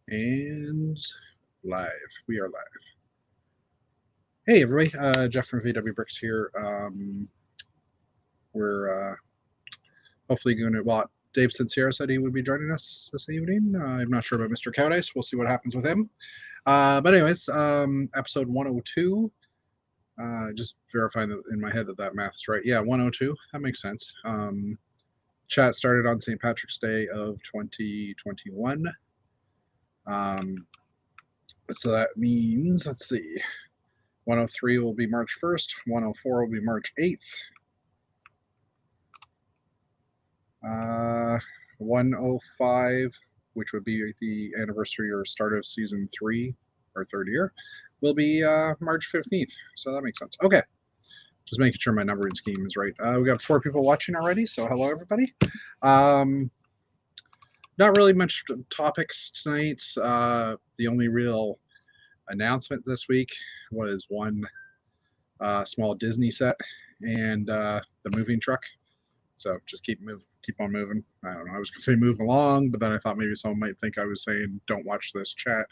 And live. We are live. Hey, everybody. Jeff from VW Bricks here. We're hopefully going to. Well, Dave Sincero said he would be joining us this evening. I'm not sure about Mr. Cowdice. We'll see what happens with him. But anyways, episode 102. Just verifying that in my head that math is right. Yeah, 102. That makes sense. Chat started on St. Patrick's Day of 2021. So that means, let's see, 103 will be March 1st, 104 will be March 8th, 105, which would be the anniversary or start of season 3 or third year, will be March 15th. So that makes sense. Okay. Just making sure my numbering scheme is right. We got 4 people watching already, so hello, everybody. Not really much topics tonight. The only real announcement this week was one small Disney set and the moving truck. So just keep on moving. I don't know. I was gonna say move along, but then I thought maybe someone might think I was saying don't watch this chat.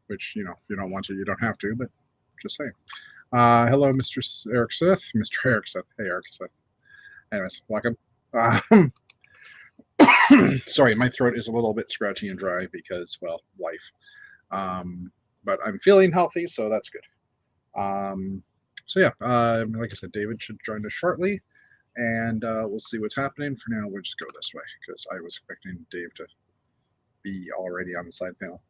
Which, if you don't want to, you don't have to. But just saying. Hello, Mr. Eric Sith. Mr. Eric Sith. Hey, Eric Sith. Anyways, welcome. Sorry, my throat is a little bit scratchy and dry because, well, life. But I'm feeling healthy, so that's good. So yeah, like I said, David should join us shortly, and we'll see what's happening. For now, we'll just go this way because I was expecting Dave to be already on the side panel.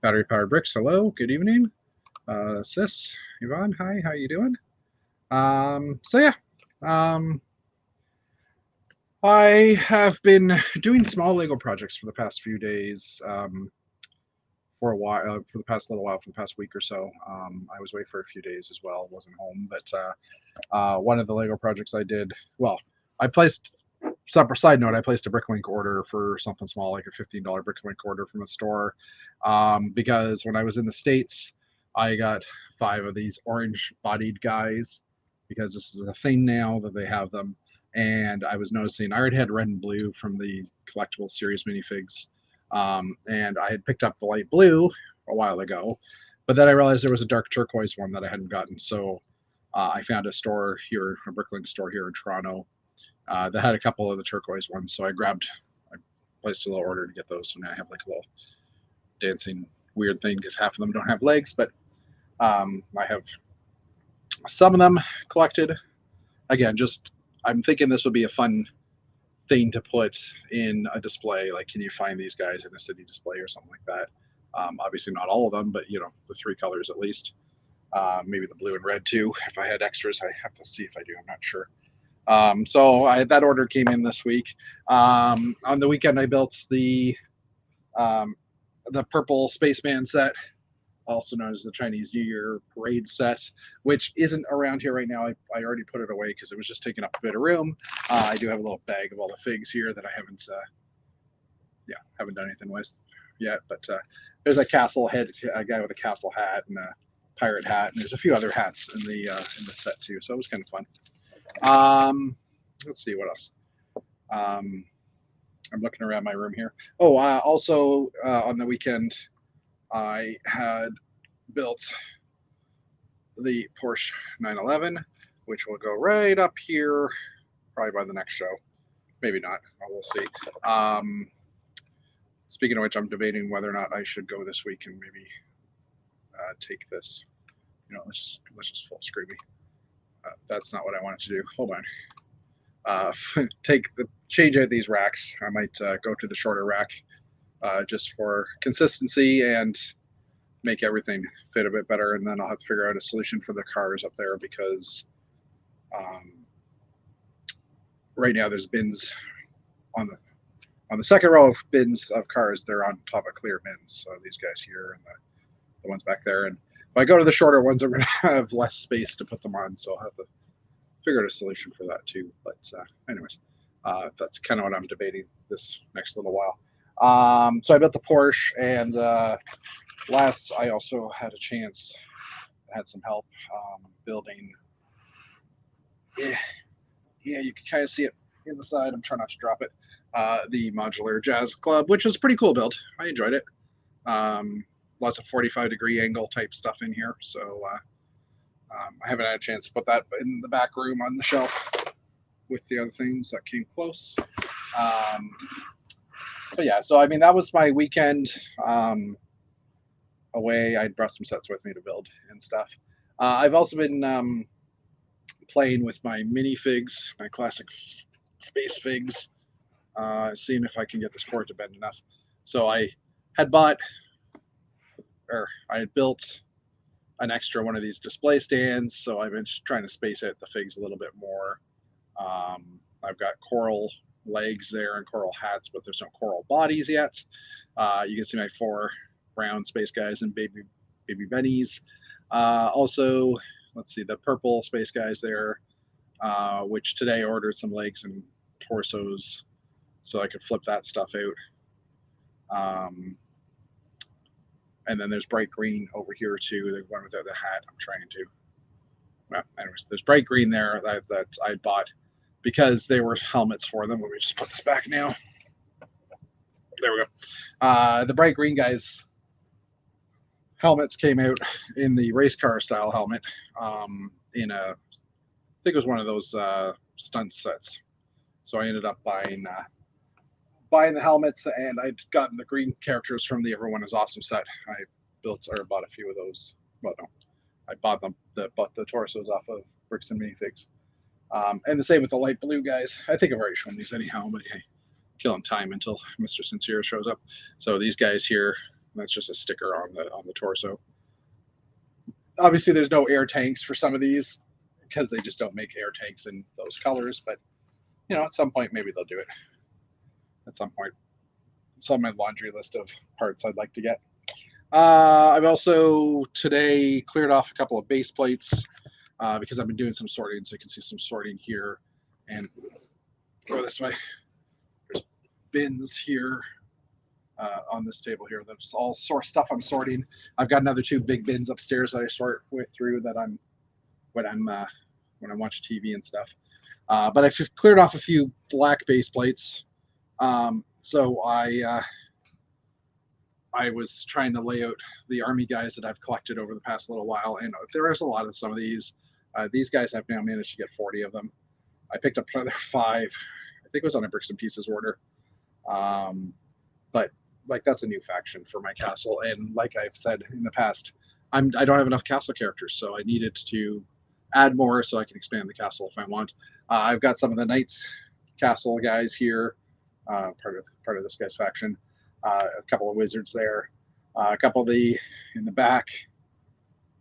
Battery powered bricks. Hello, good evening. Sis, Yvonne, hi, how you doing? So yeah, I have been doing small Lego projects for the past few days. For a while, for the past little while, for the past week or so. I was away for a few days as well, wasn't home, but one of the Lego projects I did, well, I placed, separate side note, I placed a Bricklink order for something small, like a $15 Bricklink order from a store, because when I was in the States, I got 5 of these orange-bodied guys, because this is a thing now that they have them, and I was noticing, I already had red and blue from the collectible series minifigs, and I had picked up the light blue a while ago, but then I realized there was a dark turquoise one that I hadn't gotten. So I found a store here, a Bricklink store here in Toronto, that had a couple of the turquoise ones. So I placed a little order to get those. So now I have like a little dancing weird thing because half of them don't have legs, but I have some of them collected. Again, just I'm thinking this would be a fun thing to put in a display. Like, can you find these guys in a city display or something like that? Obviously not all of them, but the 3 colors at least. Maybe the blue and red too. If I had extras, I have to see if I do. I'm not sure. So that order came in this week. On the weekend, I built the purple spaceman set, also known as the Chinese New Year parade set, which isn't around here right now. I already put it away because it was just taking up a bit of room. I do have a little bag of all the figs here that I haven't done anything with yet. But there's a castle head, a guy with a castle hat and a pirate hat, and there's a few other hats in the set too. So it was kind of fun. Let's see what else. I'm looking around my room here. Oh, also on the weekend, I had built the Porsche 911, which will go right up here, probably by the next show. Maybe not. We'll see. Speaking of which, I'm debating whether or not I should go this week and maybe take this. Let's just full screen me. That's not what I wanted to do. Hold on. Change out these racks. I might go to the shorter rack just for consistency and make everything fit a bit better, and then I'll have to figure out a solution for the cars up there because right now there's bins on the second row of bins of cars. They're on top of clear bins. So these guys here and the ones back there, and if I go to the shorter ones, I'm going to have less space to put them on, so I'll have to figure out a solution for that too. But anyways, that's kind of what I'm debating this next little while. So I built the Porsche, and last I also had a chance, had some help building. Yeah, you can kind of see it in the side. I'm trying not to drop it. The modular jazz club, which is a pretty cool build. I enjoyed it. Lots of 45-degree angle type stuff in here. So I haven't had a chance to put that in the back room on the shelf with the other things that came close. But yeah, so I mean, that was my weekend away. I brought some sets with me to build and stuff. I've also been playing with my minifigs, my classic space figs, seeing if I can get this cord to bend enough. So I had built an extra one of these display stands, so I've been trying to space out the figs a little bit more. I've got coral legs there and coral hats, but there's no coral bodies yet. You can see my 4 brown space guys and baby bennies. Also, let's see, the purple space guys there, which today ordered some legs and torsos so I could flip that stuff out. And then there's bright green over here too, the one without the hat. I'm trying to. Well, anyways, there's bright green there that I bought because they were helmets for them. Let me just put this back now. There we go. The bright green guys helmets came out in the race car style helmet in I think it was one of those stunt sets. So I ended up buying the helmets, and I'd gotten the green characters from the Everyone is Awesome set. I bought a few of those. Well, no, I bought the torsos off of Bricks and Minifigs. And the same with the light blue guys. I think I've already shown these anyhow, but hey, killing time until Mr. Sincere shows up. So these guys here, that's just a sticker on the torso. Obviously, there's no air tanks for some of these because they just don't make air tanks in those colors. But at some point, maybe they'll do it. At some point, it's on my laundry list of parts I'd like to get. I've also today cleared off a couple of base plates because I've been doing some sorting, so you can see some sorting here. And go this way. There's bins here on this table here. That's all stuff I'm sorting. I've got another 2 big bins upstairs that I sort through that when I watch TV and stuff. But I've cleared off a few black base plates. So I was trying to lay out the army guys that I've collected over the past little while, and there is a lot of some of these. These guys I've now managed to get 40 of them. I picked up another 5. I think it was on a Bricks and Pieces order. But like that's a new faction for my castle, and like I've said in the past, I don't have enough castle characters, so I needed to add more so I can expand the castle if I want. I've got some of the Knights castle guys here, part of this guy's faction. A couple of wizards there, a couple of in the back.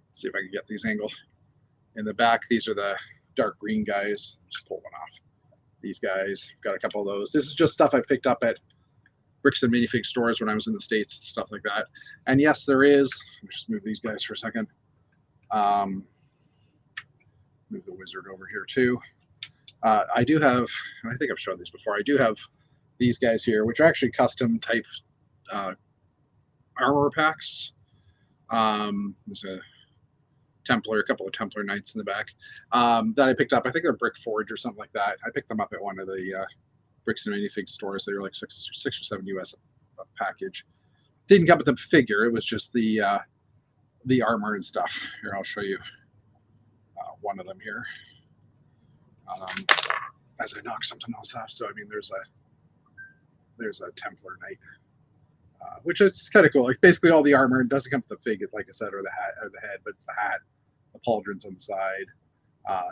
Let's see if I can get these angled. In the back, these are the dark green guys. Just pull one off. These guys, got a couple of those. This is just stuff I picked up at Bricks and Minifig stores when I was in the States, stuff like that. And yes, there is. Let me just move these guys for a second. Move the wizard over here too. I do have, I think I've shown these before. I do have these guys here, which are actually custom type armor packs. There's a couple of Templar Knights in the back that I picked up. I think they're Brick Forge or something like that. I picked them up at one of the Bricks and Minifig stores. They were like six or seven US a package. Didn't come with the figure. It was just the armor and stuff. Here, I'll show you one of them here. As I knock something else off. So I mean, there's a Templar Knight, which is kind of cool. Like basically all the armor. It doesn't come with the fig, like I said, or the hat or the head, but it's the hat, the pauldrons on the side.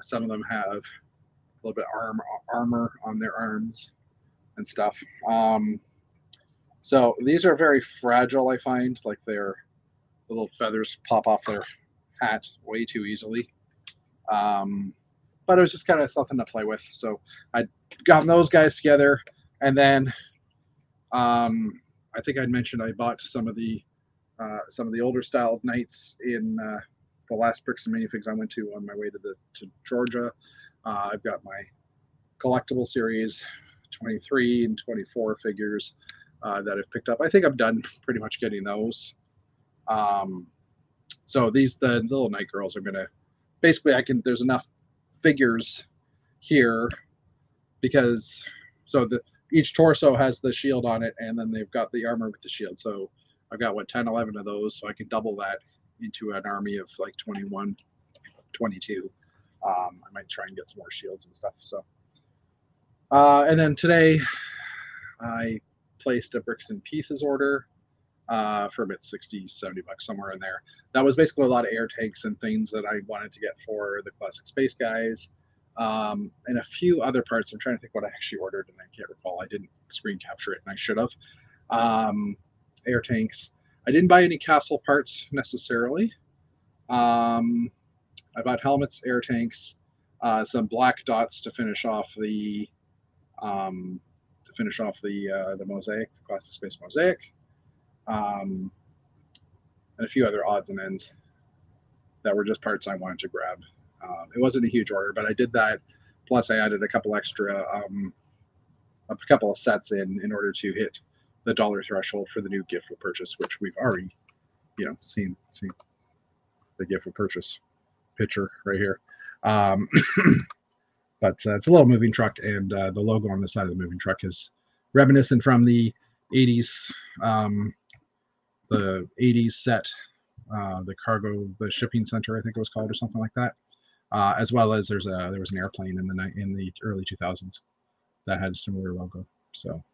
Some of them have a little bit armor on their arms and stuff. So these are very fragile. I find like the little feathers pop off their hat way too easily. But it was just kind of something to play with. So I'd gotten those guys together, and then I think I'd mentioned I bought some of the older style knights in the last Bricks and Minifigs I went to on my way to Georgia. I've got my collectible series 23 and 24 figures that I've picked up. I think I'm done pretty much getting those. So the little knight girls are gonna basically there's enough figures here because each torso has the shield on it, and then they've got the armor with the shield. So I've got 10, 11 of those, so I can double that into an army of like 21, 22. I might try and get some more shields and stuff. So, and then today I placed a bricks and pieces order for about 60, 70 bucks, somewhere in there. That was basically a lot of air tanks and things that I wanted to get for the classic space guys, and a few other parts. I'm trying to think what I actually ordered, and I can't recall. I didn't screen capture it, and I should have. Air tanks. I didn't buy any castle parts necessarily. I bought helmets, air tanks, some black dots to finish off the mosaic, the classic space mosaic, and a few other odds and ends that were just parts I wanted to grab. It wasn't a huge order, but I did that. Plus, I added a couple of sets in order to hit the dollar threshold for the new gift with purchase, which we've already, seen the gift with purchase picture right here. But it's a little moving truck, and the logo on the side of the moving truck is reminiscent from the 80s, set, the shipping center, I think it was called, or something like that. As well as there was an airplane in the early 2000s that had a similar logo. So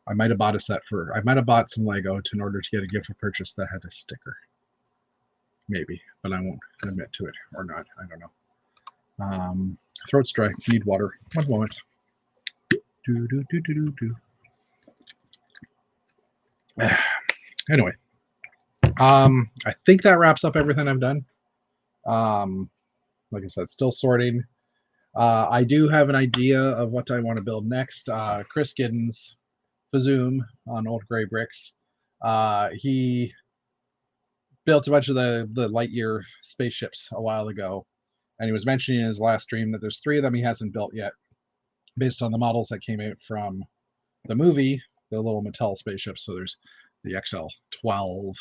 I might have bought some Lego in order to get a gift for purchase that had a sticker. Maybe, but I won't admit to it, or not. I don't know. Throat's dry. Need water. One moment. Anyway, I think that wraps up everything I've done. Like I said, still sorting. I do have an idea of what I want to build next. Chris Giddens, Fazoom on Old Gray Bricks. He built a bunch of the Lightyear spaceships a while ago, and he was mentioning in his last stream that there's 3 of them he hasn't built yet, based on the models that came out from the movie, the little Mattel spaceships. So there's the XL-12.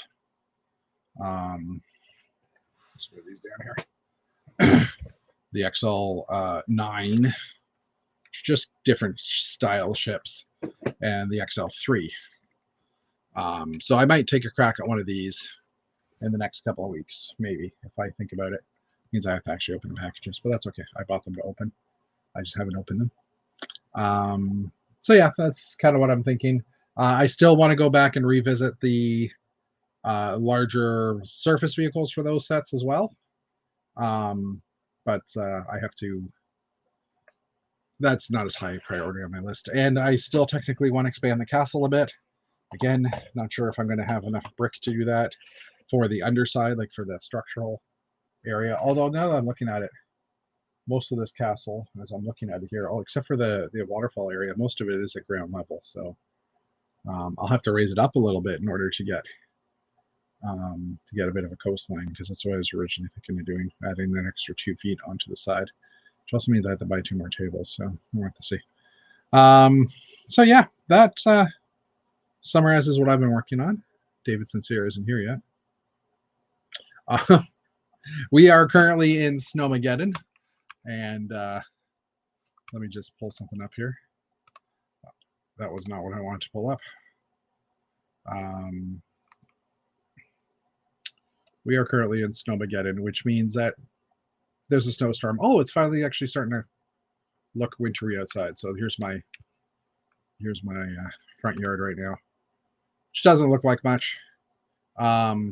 Let's put these down here. The XL-9, just different style ships, and the XL-3. So I might take a crack at one of these in the next couple of weeks, maybe, if I think about it. Means I have to actually open the packages, but that's okay. I bought them to open. I just haven't opened them. So yeah, that's kind of what I'm thinking. I still want to go back and revisit the larger surface vehicles for those sets as well. But I have to. That's not as high a priority on my list. And I still technically want to expand the castle a bit. Again, not sure if I'm going to have enough brick to do that for the underside, like for the structural area. Although now that I'm looking at it, most of this castle, as I'm looking at it here, except for the waterfall area, most of it is at ground level. So I'll have to raise it up a little bit in order to get a bit of a coastline, because that's what I was originally thinking of doing, adding an extra 2 feet onto the side, which also means I have to buy 2 more tables. So we'll have to see. So yeah, that summarizes what I've been working on. David Sincere isn't here yet. We are currently in Snowmageddon, and let me just pull something up here. That was not what I wanted to pull up. We are currently in Snowmageddon, which means that there's a snowstorm. Oh, it's finally actually starting to look wintry outside. So here's my front yard right now, which doesn't look like much, but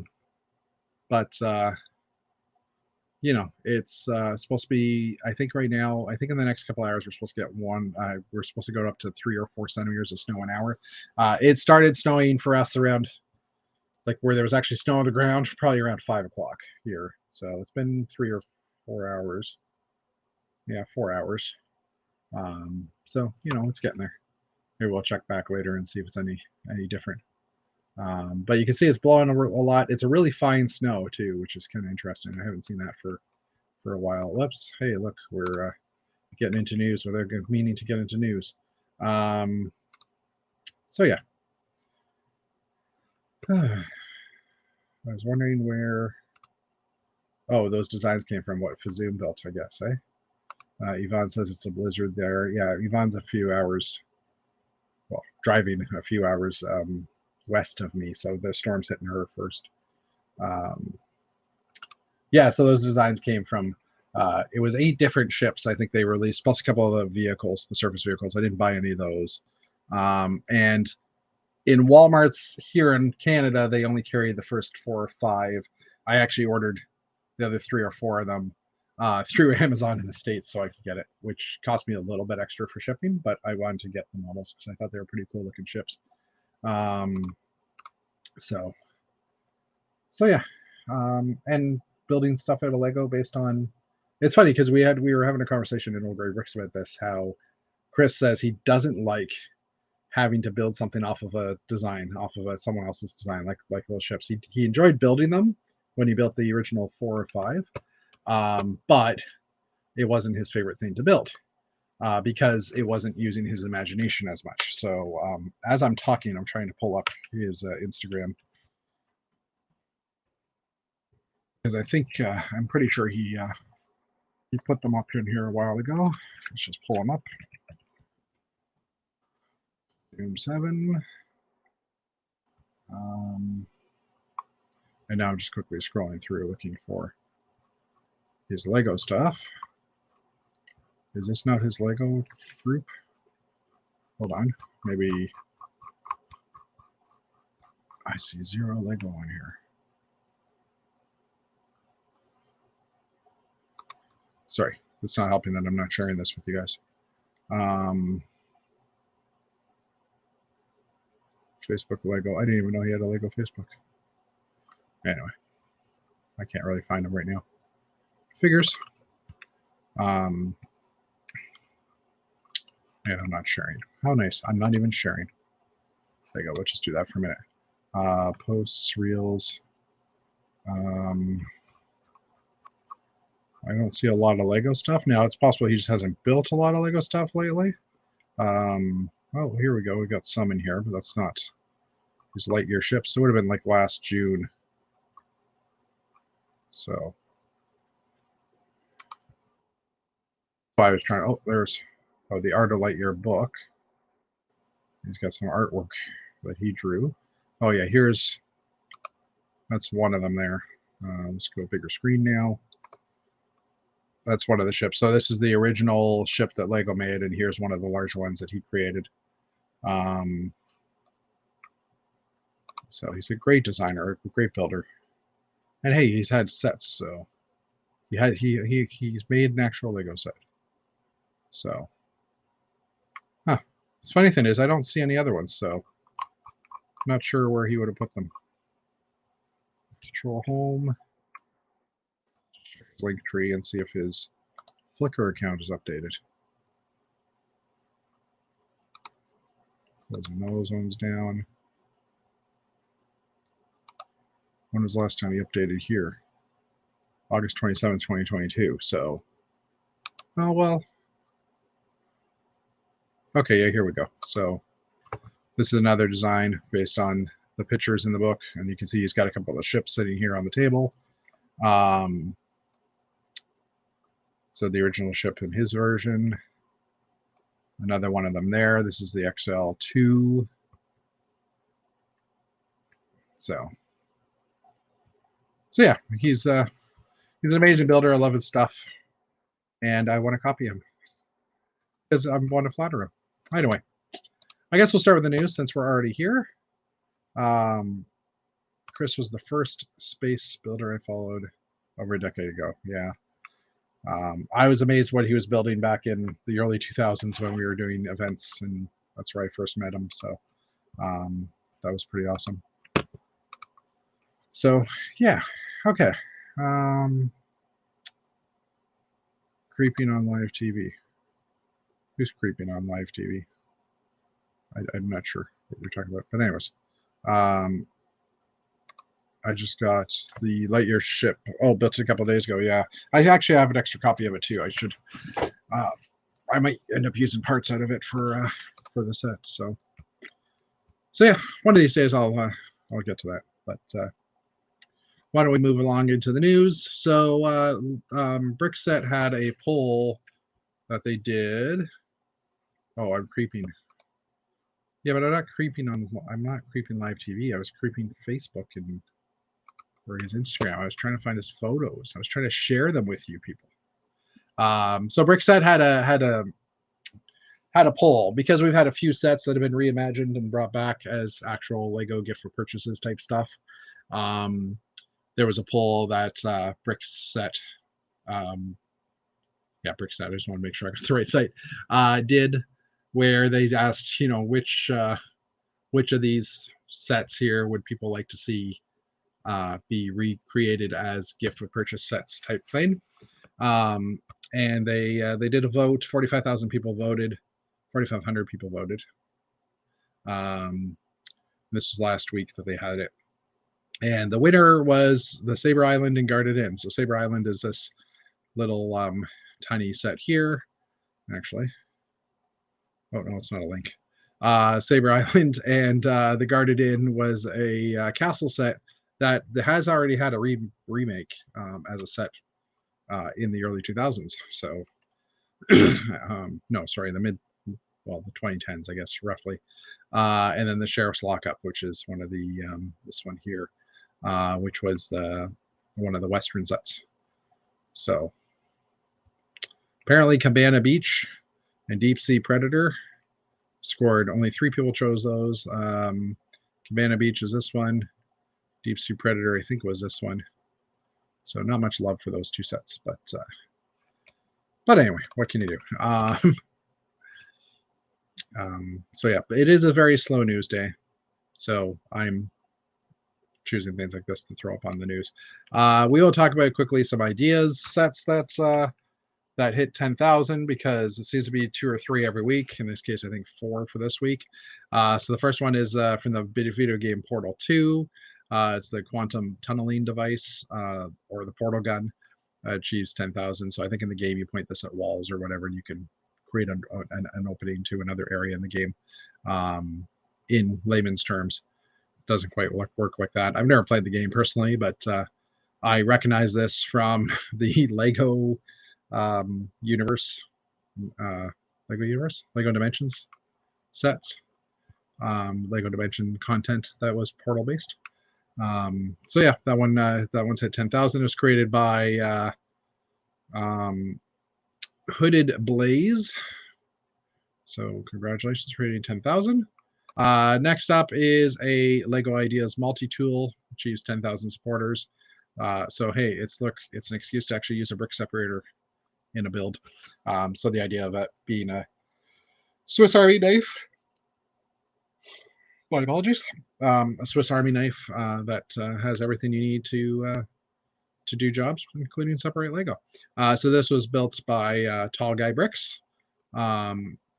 it's supposed to be. I think right now, in the next couple hours, we're supposed to get we're supposed to go up to 3 or 4 centimeters of snow an hour. It started snowing for us around, like where there was actually snow on the ground, probably around 5 o'clock here. So it's been 3 or 4 hours. Yeah, 4 hours. So it's getting there. Maybe we'll check back later and see if it's any different. But you can see it's blowing a lot. It's a really fine snow too, which is kind of interesting. I haven't seen that for a while. Whoops. Hey, look, we're getting into news without meaning to get into news. So yeah. I was wondering where those designs came from, what Fazoom built, I guess, eh? Yvonne says it's a blizzard there. Yeah, Yvonne's a few hours, well, driving a few hours west of me, so the storm's hitting her first. Yeah, so those designs came from, it was 8 different ships I think they released, plus a couple of the vehicles, the surface vehicles. I didn't buy any of those. And in Walmarts here in Canada, they only carry the first 4 or 5. I actually ordered the other 3 or 4 of them through Amazon in the States so I could get it, which cost me a little bit extra for shipping, but I wanted to get them almost because I thought they were pretty cool looking ships. So yeah, and building stuff out of Lego based on. It's funny because we were having a conversation in Old Gray Bricks about this. How Chris says he doesn't like having to build something off of a design, off of someone else's design, like those ships. He enjoyed building them when he built the original 4 or 5, but it wasn't his favorite thing to build because it wasn't using his imagination as much. So as I'm talking, I'm trying to pull up his Instagram because I think I'm pretty sure he put them up in here a while ago. Let's just pull them up. Doom 7. And now I'm just quickly scrolling through looking for his Lego stuff. Is this not his Lego group? Hold on. Maybe I see 0 Lego on here. Sorry, it's not helping that I'm not sharing this with you guys. Facebook Lego. I didn't even know he had a Lego Facebook. Anyway, I can't really find him right now. Figures. And I'm not sharing. How nice. I'm not even sharing. There you go. Let's just do that for a minute. Posts, reels. I don't see a lot of Lego stuff. Now, it's possible he just hasn't built a lot of Lego stuff lately. Oh, here we go. We got some in here, but that's not his Lightyear ships. It would have been like last June. So I was trying. Oh, there's the Art of Lightyear book. He's got some artwork that he drew. Oh yeah, that's one of them there. Let's go bigger screen now. That's one of the ships. So this is the original ship that Lego made, and here's one of the larger ones that he created. So he's a great designer, a great builder. And hey, he's had sets, so he's made an actual Lego set. So, the funny thing is, I don't see any other ones, so I'm not sure where he would have put them. Control home, linktree, and see if his Flickr account is updated. Closing those ones down. When was the last time he updated here? August 27th, 2022. So, oh well. Okay, yeah, here we go. So this is another design based on the pictures in the book, and you can see he's got a couple of ships sitting here on the table. So the original ship in his version, another one of them there. This is the XL2. So yeah, he's an amazing builder. I love his stuff, and I want to copy him because I want to flatter him. Anyway, I guess we'll start with the news since we're already here. Chris was the first space builder I followed over a decade ago. Yeah. I was amazed what he was building back in the early 2000s when we were doing events, and that's where I first met him. So that was pretty awesome. So yeah, okay. Creeping on live TV. Who's creeping on live TV? I'm not sure what you're talking about, but anyways, I just got the Lightyear ship. Oh, built it a couple of days ago. Yeah, I actually have an extra copy of it too. I should. I might end up using parts out of it for the set. So yeah, one of these days I'll get to that. But why don't we move along into the news? So Brickset had a poll that they did. Oh, I'm creeping. Yeah, but I'm not creeping live TV. I was creeping Facebook and or his Instagram. I was trying to find his photos. I was trying to share them with you people. So Brickset had a poll because we've had a few sets that have been reimagined and brought back as actual Lego gift for purchases type stuff. There was a poll that Brickset, Brickset. I just want to make sure I got the right site. Did where they asked, which of these sets here would people like to see be recreated as gift for purchase sets type thing. And they did a vote. 45,000 people voted. 4,500 people voted. This was last week that they had it. And the winner was the Saber Island and Guarded Inn. So Saber Island is this little tiny set here, actually. Oh, no, it's not a link. Saber Island and the Guarded Inn was a castle set that has already had a remake as a set in the early 2000s. So, no, sorry, the 2010s, I guess, roughly. And then the Sheriff's Lockup, which is one of the, this one here, which was one of the Western sets. So, apparently Cabana Beach and Deep Sea Predator scored. Only 3 people chose those. Cabana Beach is this one. Deep Sea Predator, I think, was this one. So not much love for those 2 sets, but anyway, what can you do? So yeah, it is a very slow news day. So I'm choosing things like this to throw up on the news. We will talk about quickly some ideas sets that hit 10,000 because it seems to be 2 or 3 every week. In this case, I think 4 for this week. So the first one is from the video game Portal 2. It's the quantum tunneling device or the portal gun. Achieves 10,000. So I think in the game you point this at walls or whatever, and you can create an opening to another area in the game. In layman's terms, it doesn't quite work like that. I've never played the game personally, but I recognize this from the Lego universe, Lego Dimensions sets, Lego Dimension content that was Portal based. So yeah, that one's hit 10,000. It was created by Hooded Blaze. So congratulations for hitting 10,000. Next up is a Lego Ideas multi-tool, achieves 10,000 supporters. So hey, it's an excuse to actually use a brick separator in a build. So the idea of it being a Swiss Army knife. My apologies. A Swiss Army knife that has everything you need to do jobs, including separate Lego. So this was built by Tall Guy Bricks.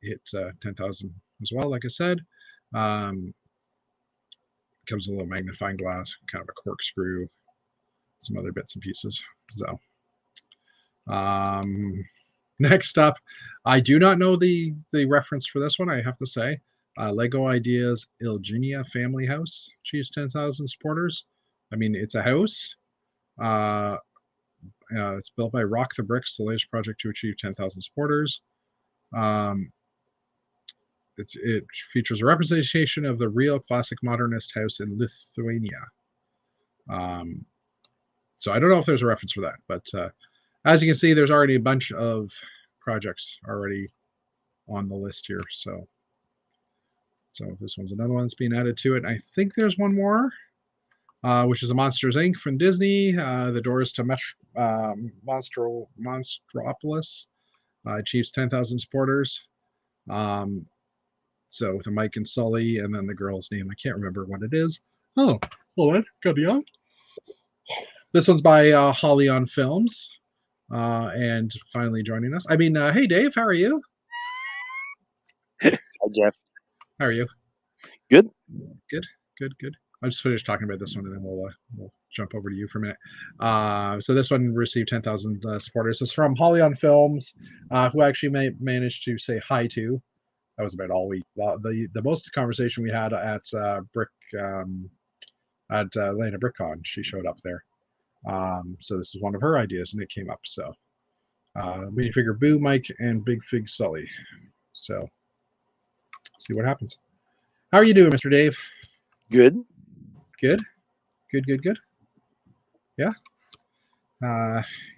Hit 10,000 as well, like I said. Comes with a little magnifying glass, kind of a corkscrew, some other bits and pieces. So next up, I do not know the reference for this one, I have to say. Lego Ideas Ilginia Family House achieves 10,000 supporters. I mean, it's a house. It's built by Rock the Bricks, the latest project to achieve 10,000 supporters. It features a representation of the real classic modernist house in Lithuania. So I don't know if there's a reference for that, but as you can see, there's already a bunch of projects already on the list here. So this one's another one that's being added to it. I think there's one more, which is a Monsters Inc. from Disney. The Doors to Monstropolis achieves 10,000 supporters. So with a Mike and Sully, and then the girl's name, I can't remember what it is. Oh, hold on, got me on. This one's by Holly on Films, and finally joining us. I mean, hey Dave, how are you? Hi Jeff. How are you? Good. Good. I just finished talking about this one, and then we'll jump over to you for a minute. So this one received 10,000 supporters. It's from Holly on Films, who actually managed to say hi to. That was about all the most conversation we had at Atlanta BrickCon. She showed up there. So this is one of her ideas, and it came up. So Minifigure Boo, Mike, and Big Fig Sully. So, see what happens. How are you doing, Mr. Dave? Good. Good? Good? Yeah?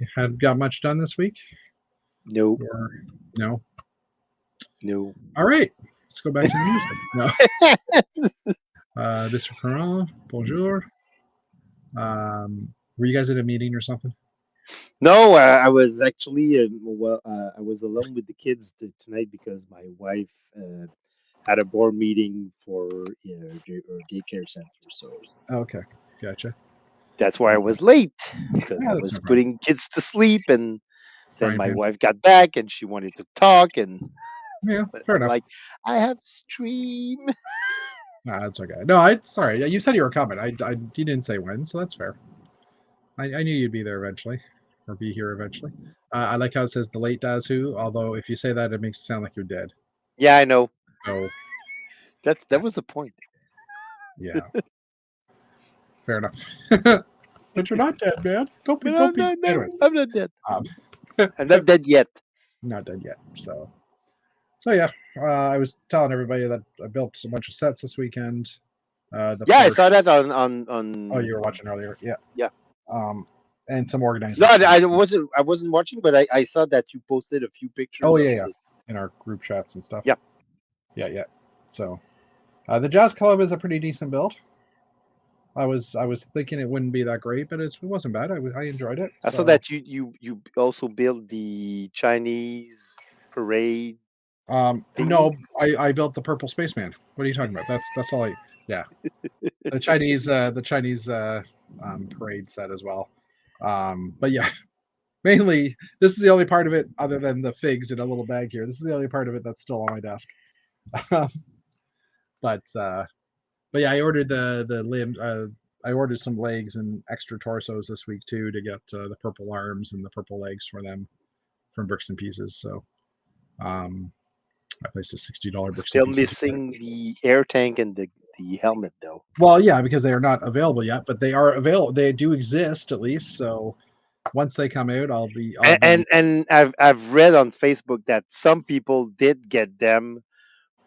You have got much done this week? No. Or no? No. All right. Let's go back to the music. No. This is Coran. Bonjour. Were you guys at a meeting or something? No. I was actually I was alone with the kids tonight because my wife had a board meeting for her daycare center. So Okay. Gotcha. that's why I was late because Yeah, I that's was no problem. putting kids to sleep, and then Frying my pan. wife got back and she wanted to talk, and Yeah, but fair I'm enough. like, I have stream. Nah, that's okay. No, I sorry. You said you were coming. You didn't say when, so that's fair. I knew you'd be there eventually, or be here eventually. I like how it says the late Daz Who, although if you say that, it makes it sound like you're dead. Yeah, I know. So, That was the point. yeah, fair enough. But you're not dead, man. Don't be, But don't I'm be. not. No, Anyways, I'm not dead. um, I'm not dead yet. not dead yet. So yeah, I was telling everybody that I built a bunch of sets this weekend. The Yeah, I four. saw that on Oh, on. you were watching earlier. Yeah. Yeah. Um, and some No, organization. I wasn't watching, but I saw that you posted a few Oh pictures of yeah. the. In our group chats and stuff. Yeah. Yeah. So the Jazz Club is a pretty decent build. I was thinking it wouldn't be that great, but it wasn't bad. I enjoyed it. I saw So that you also built the Chinese parade thingy. no, I built the purple spaceman. What are you talking about? That's all I. Yeah, the Chinese parade set as well. But yeah, mainly this is the only part of it other than the figs in a little bag here. This is the only part of it that's still on my desk. but uh, but yeah, I ordered the limb. I ordered some legs and extra torsos this week too to get the purple arms and the purple legs for them from Bricks and Pieces. So um, I placed a $60 Bricks and Still Pieces order. missing the air tank and the helmet though. Well, yeah, because they are not available yet, but they are available. They do exist at least. So once they come out, And I've read on Facebook that some people did get them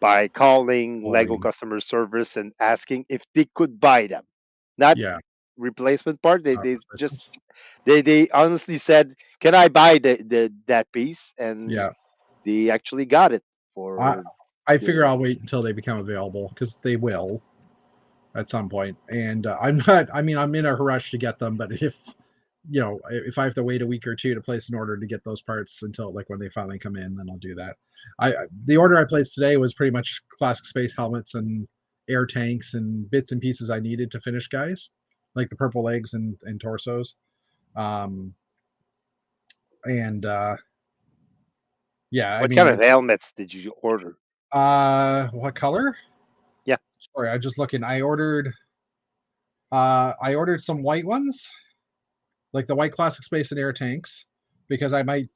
by calling Lego calling. customer service and asking if they could buy them. Not Yeah, replacement part. They just replacements. they honestly said, "Can I buy the that piece?" And Yeah, they actually got it I for I figure the. I'll wait until they become available because they will at some point. And I'm not. I mean, I'm in a rush to get them, but if I have to wait a week or two to place an order to get those parts until like when they finally come in, then I'll do that. The order I placed today was pretty much classic space helmets and air tanks and bits and pieces I needed to finish guys, like the purple legs and torsos. Um, and yeah, I What mean kind of it's helmets did you order? what color? Yeah, Sorry, I'm just looking. I ordered some white ones, like the white classic space and air tanks, because I might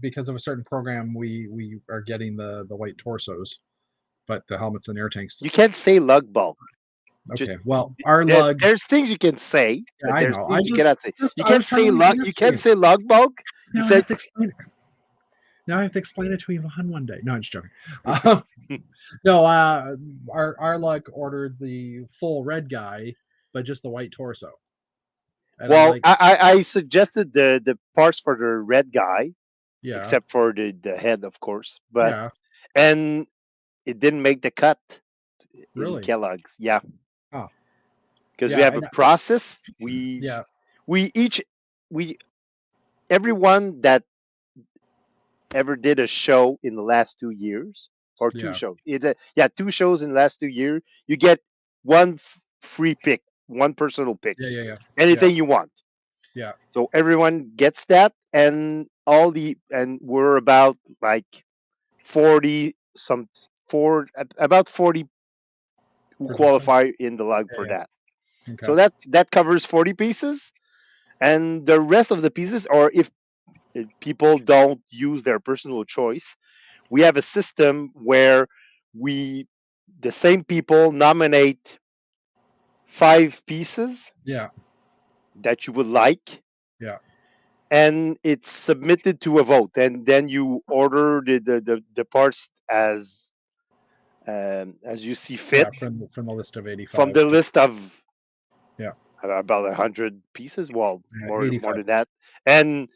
because of a certain program we are getting the white torsos, but the helmets and air tanks. you can't say lug bulk. Just Okay, well our lug. there's things you can say, Yeah, but I there's know. things you cannot say. You I can't was trying say to make it lug. You easier for can't you. say lug bulk. You Now I have said to explain it. Now I have to explain it to Yvonne one day. No, I'm just joking. Um, no, our lug ordered the full red guy, but just the white torso, and I'm well, like, I suggested the parts for the red guy, yeah, except for the head, of course. But yeah, and it didn't make the cut in really, Kellogg's. Yeah, oh, because we yeah, have a and process. yeah, We each we everyone that ever did a show in the last 2 years or two yeah, shows. Yeah, 2 shows in the last 2 years. You get one free pick, one personal pick, yeah, yeah, anything you want. yeah. So everyone gets that, and we're about like 40 some four about 40 who Participants. qualify in the lug for Yeah, that. yeah. Okay. So that covers 40 pieces, and the rest of the pieces, or if people don't use their personal choice, we have a system where we the same people nominate 5 pieces Yeah, that you would like, yeah, and it's submitted to a vote, and then you order the parts as you see fit Yeah, from the list of from 85. the list of Yeah, about 100 pieces. Well, more 85. than that, and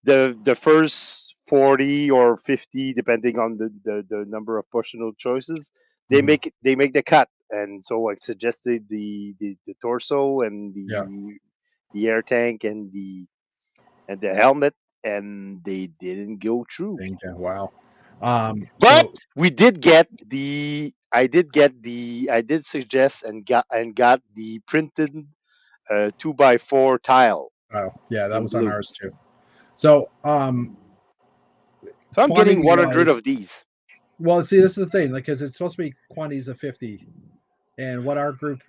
the first 40 or 50, depending on the number of personal choices, Hmm. they make the cut. And so I suggested the torso and Yeah, the air tank and the helmet, and they didn't go through. wow. But So we did get the I did suggest and got the printed 2x4 tile yeah, that in was on blue. ours too. So So I'm getting quantity 100 wise, of these. well, see, this is the thing, like, because it's supposed to be quantities of 50, and what our group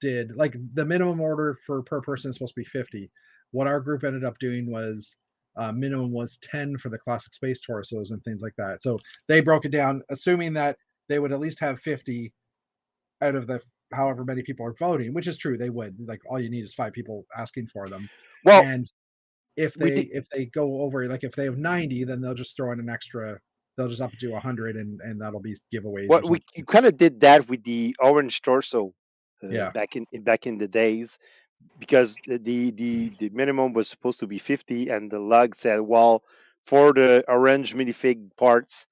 did, like, the minimum order for per person is supposed to be 50. What our group ended up doing was minimum was 10 for the classic space torsos and things like that. So they broke it down, assuming that they would at least have 50 out of the however many people are voting, which is true. They would, like, all you need is 5 people asking for them, Well, and if we did. they go over, like, if they have 90, then they'll just throw in an extra. They'll just up it to 100, and that'll be giveaways or What we something. kind of did that with the orange torso Yeah, back in the days, because the minimum was supposed to be 50, and the lug said, well, for the orange minifig parts,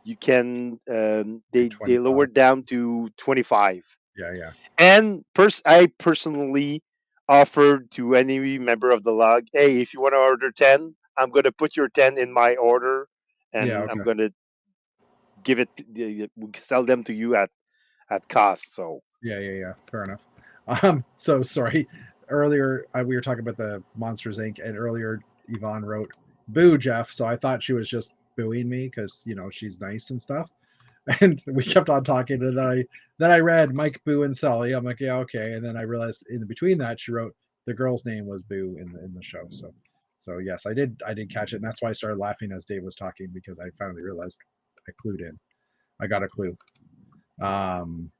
you can do they 25. lowered down to 25. Yeah, yeah, And I personally offered to any member of the log, hey, if you want to order 10, I'm going to put your 10 in my order, yeah. and I'm Okay. going to sell them to you at cost. So Yeah, yeah, yeah. Fair enough. So sorry. Earlier, we were talking about the Monsters Inc. and earlier Yvonne wrote "Boo, Jeff." So I thought she was just booing me because she's nice and stuff. And we kept on talking, and then I read Mike, Boo, and Sully. I'm like, yeah, okay. And then I realized in between that she wrote the girl's name was Boo in the show. So yes, I did catch it, and that's why I started laughing as Dave was talking because I finally realized I clued in. I got a clue. Um,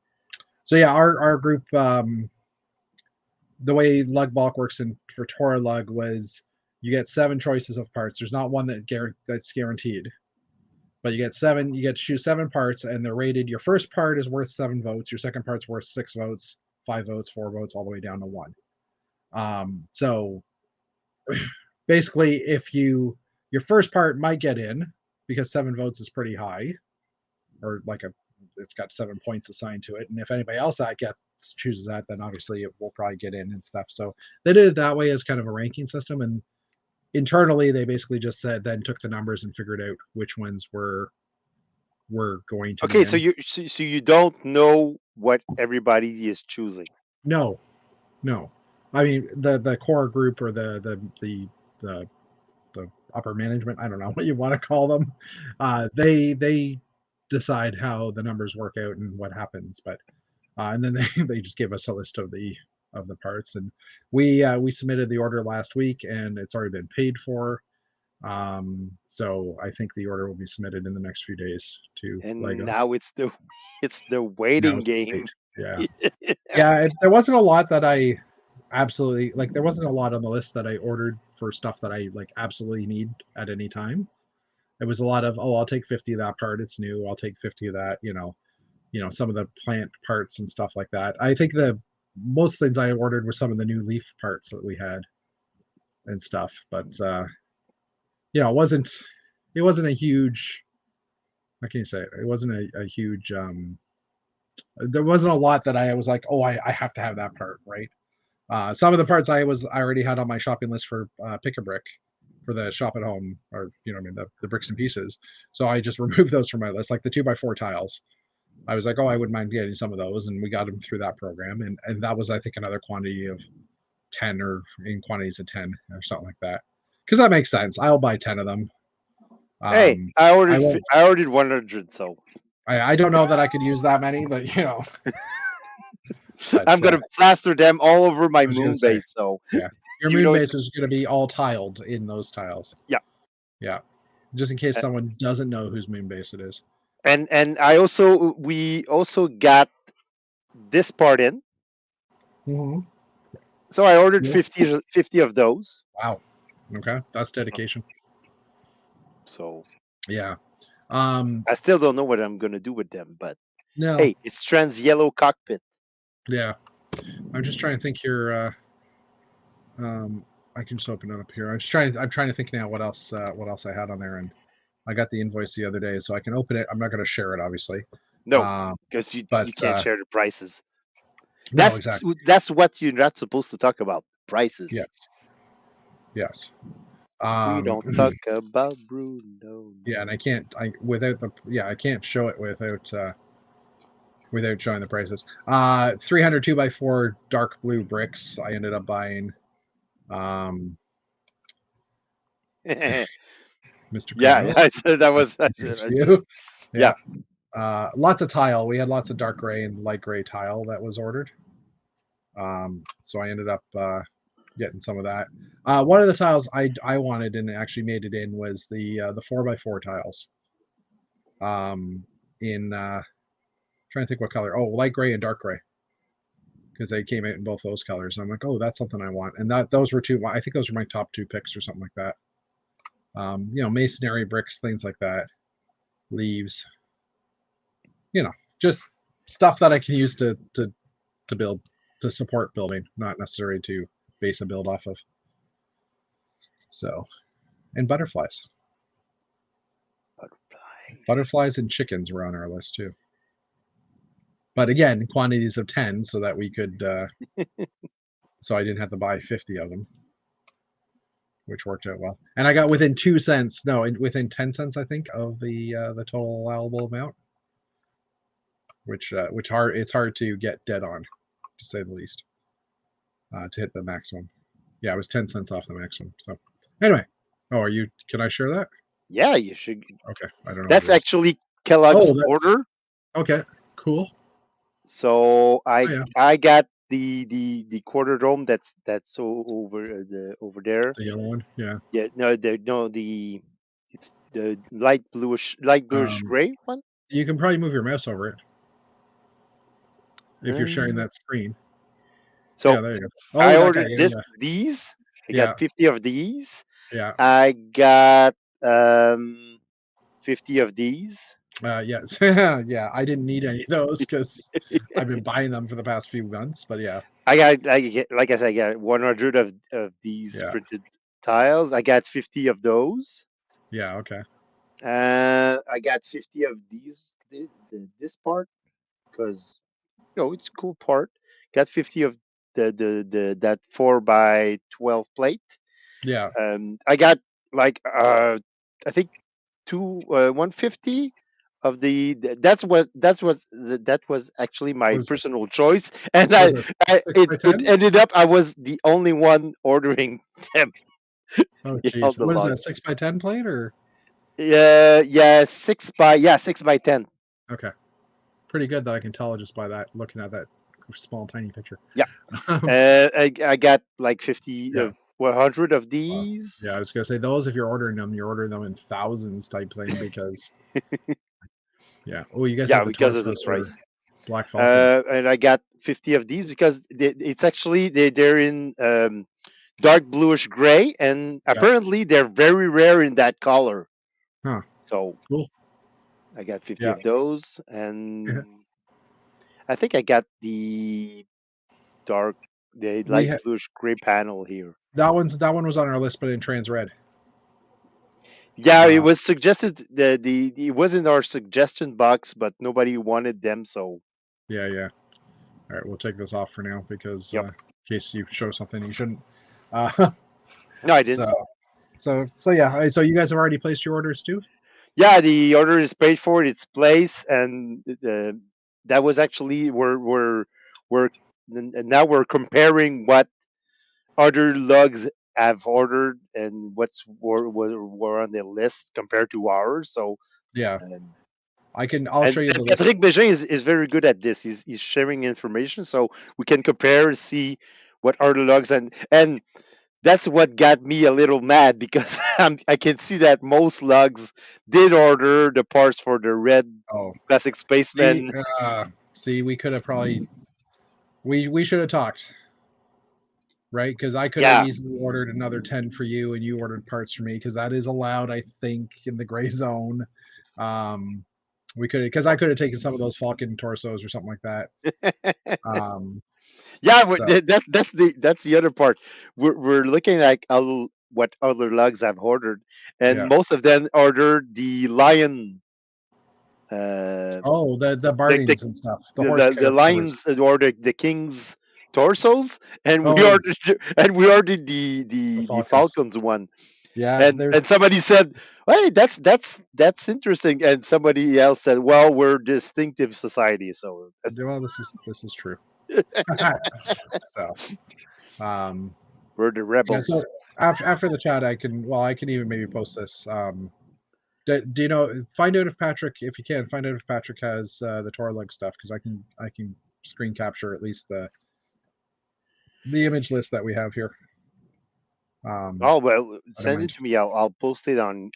so yeah, our group, the way lug bulk works in for Tora lug was you get 7 choices of parts. There's not one that's guaranteed, but you get 7. You get to choose 7 parts, and they're rated. Your first part is worth 7 votes. Your second part's worth 6 votes, 5 votes, 4 votes, all the way down to 1. So basically, if your first part might get in because 7 votes is pretty high, or like it's got 7 points assigned to it, and if anybody else that gets chooses that, then obviously it will probably get in and stuff. So they did it that way as kind of a ranking system, and internally they basically just said then took the numbers and figured out which ones were going to be okay, so in. you don't know what everybody is choosing. No, no. I mean the core group or the the upper management, I don't know what you want to call them. They decide how the numbers work out and what happens, but and then they just gave us a list of the parts, and we submitted the order last week, and it's already been paid for. So I think the order will be submitted in the next few days to And Lego. now it's the it's the Now waiting it's the wait. game. Yeah, yeah. There wasn't a lot that I absolutely like. There wasn't a lot on the list that I ordered for stuff that I like absolutely need at any time. It was a lot of, oh, I'll take 50 of that part. It's new. I'll take 50 of that. Some of the plant parts and stuff like that. I think the most things I ordered were some of the new leaf parts that we had and stuff. But it wasn't a huge. How can you say it? It wasn't a huge. There wasn't a lot that I was like, oh, I have to have that part, right? Some of the parts I already had on my shopping list for Pick a Brick for the shop at home, or I mean the bricks and pieces. So I just removed those from my list, like the 2x4 tiles. I was like, oh, I wouldn't mind getting some of those, and we got them through that program, and that was, I think, another quantity of 10, or in quantities of 10 or something like that, because that makes sense. I'll buy 10 of them. Hey, I won't. I ordered 100, so I don't know that I could use that many, but but I'm gonna plaster them all over my I was gonna moon say, base. So yeah, your you moon know base it's is going to be all tiled in those tiles. yeah. Yeah, just in case Uh, someone doesn't know whose moon base it is. and I also we also got this part in. Mm-hmm. So I ordered Yeah. 50 of those. Wow. Okay, that's dedication. So Yeah. I still don't know what I'm gonna do with them, but No. hey, it's trans yellow cockpit. Yeah. I'm just trying to think here. I can just open it up here. I'm trying to think now what else I had on there, and I got the invoice the other day, so I can open it. I'm not going to share it, obviously. No, Um, because but you can't share the prices. no, exactly. That's what you're not supposed to talk about. Yeah. Prices. Yes. We don't talk about Bruno. Yeah, and I can't. I without the. Yeah, I can't show it without showing the prices. 300 2x4 dark blue bricks. I ended up buying. Um, Yeah, Mr. Carmel. I said that was. It's you. Yeah, Yeah. Lots of tile. We had lots of dark gray and light gray tile that was ordered. So I ended up getting some of that. One of the tiles I wanted and actually made it in was the 4x4 tiles. In trying to think what color. Oh, light gray and dark gray because they came out in both those colors. And I'm like, oh, that's something I want. And those were two. I think those were my top two picks or something like that. Masonry bricks, things like that, leaves. Just stuff that I can use to build to support building, not necessarily to base a build off of. So, and butterflies. butterflies. Butterflies and chickens were on our list too. But again, quantities of 10 so that we could, so I didn't have to buy 50 of them, which worked out well. And I got within 2 cents, no, within 10 cents, I think, of the total allowable amount, which it's hard to get dead on, to say the least, to hit the maximum. Yeah, it was 10 cents off the maximum. So anyway, can I share that? Yeah, you should. Okay, I don't know what That's it is. actually Kellogg's Oh, that's order. okay. Cool. So Oh yeah, I got the quarter dome that's over over there. the yellow one. Yeah. Yeah, no the it's the light bluish Um, gray one. you can probably move your mouse over it if you're sharing Um, that screen. Yeah, so there you go. I Oh, that guy. ordered Yeah, these. I got yeah, 50 of these. yeah, I got 50 of these. yeah, yeah. I didn't need any of those because I've been buying them for the past few months. But yeah, Like I said, I got 100 of these yeah, printed tiles. I got 50 of those. yeah. Okay. I got 50 of this part because it's a cool part. Got 50 of the that 4x12 plate. Yeah. I got like I think 150 of that was actually my What is it? personal choice, and What is it? Six by it 10? ended up I was the only one ordering them. Oh, All jeez. the What is log. that? 6x10 plate or? Yeah, 6x10. Okay. Pretty good that I can tell just by that looking at that small tiny picture. Yeah, Um, I got like 50 yeah. 100 of these. Yeah, I was gonna say those. If you're ordering them in thousands type thing because yeah. Oh, you guys Yeah, have the because of the torsos for price. Black Falcons. And I got 50 of these because it's actually they're in dark bluish gray, and Yeah. apparently they're very rare in that color. Huh. So Cool. I got 50 Yeah. of those, and I think I got dark, the We light had bluish gray panel here. that one was on our list, but in trans red. Yeah, it Uh, was suggested it was in our suggestion box, but nobody wanted them. So yeah, yeah. All right, we'll take this off for now because yep. in case you show something you shouldn't. Uh, No, I didn't. so so yeah. So you guys have already placed your orders too? Yeah, the order is paid for, its place, and that was actually we're and now we're comparing what other lugs have ordered and were on the list compared to ours. So Yeah. um, I'll show you and the list. Patrick Bégin is very good at this. He's sharing information, so we can compare, see what other lugs and that's what got me a little mad because I can see that most lugs did order the parts for the red Oh, classic see, spaceman. see, we could have probably we should have talked. right? Because I could have Yeah. easily ordered another 10 for you, and you ordered parts for me because that is allowed, I think, in the gray zone. Um, we could because I could have taken some of those Falcon torsos or something like that. Um, Yeah, so that's the other part. We're looking at what other lugs I've ordered, and yeah. most of them ordered the lion, uh, Oh, the the Bardings and stuff, the horse the characters. lions or the king's torsos, and we Oh, ordered the the the Falcons. falcons one, Yeah, there's and somebody said, "Hey, that's interesting," and somebody else said, "Well, we're distinctive society, so well, this is true. So, um, we're the yeah. So rebels." after the chat, I can even maybe post this. Do you know? Find out if Patrick, if you can, find out if Patrick has the Torlug stuff because I can screen capture at least the image list that we have here. Um, Oh well, I don't send it mind. to me. I'll post it on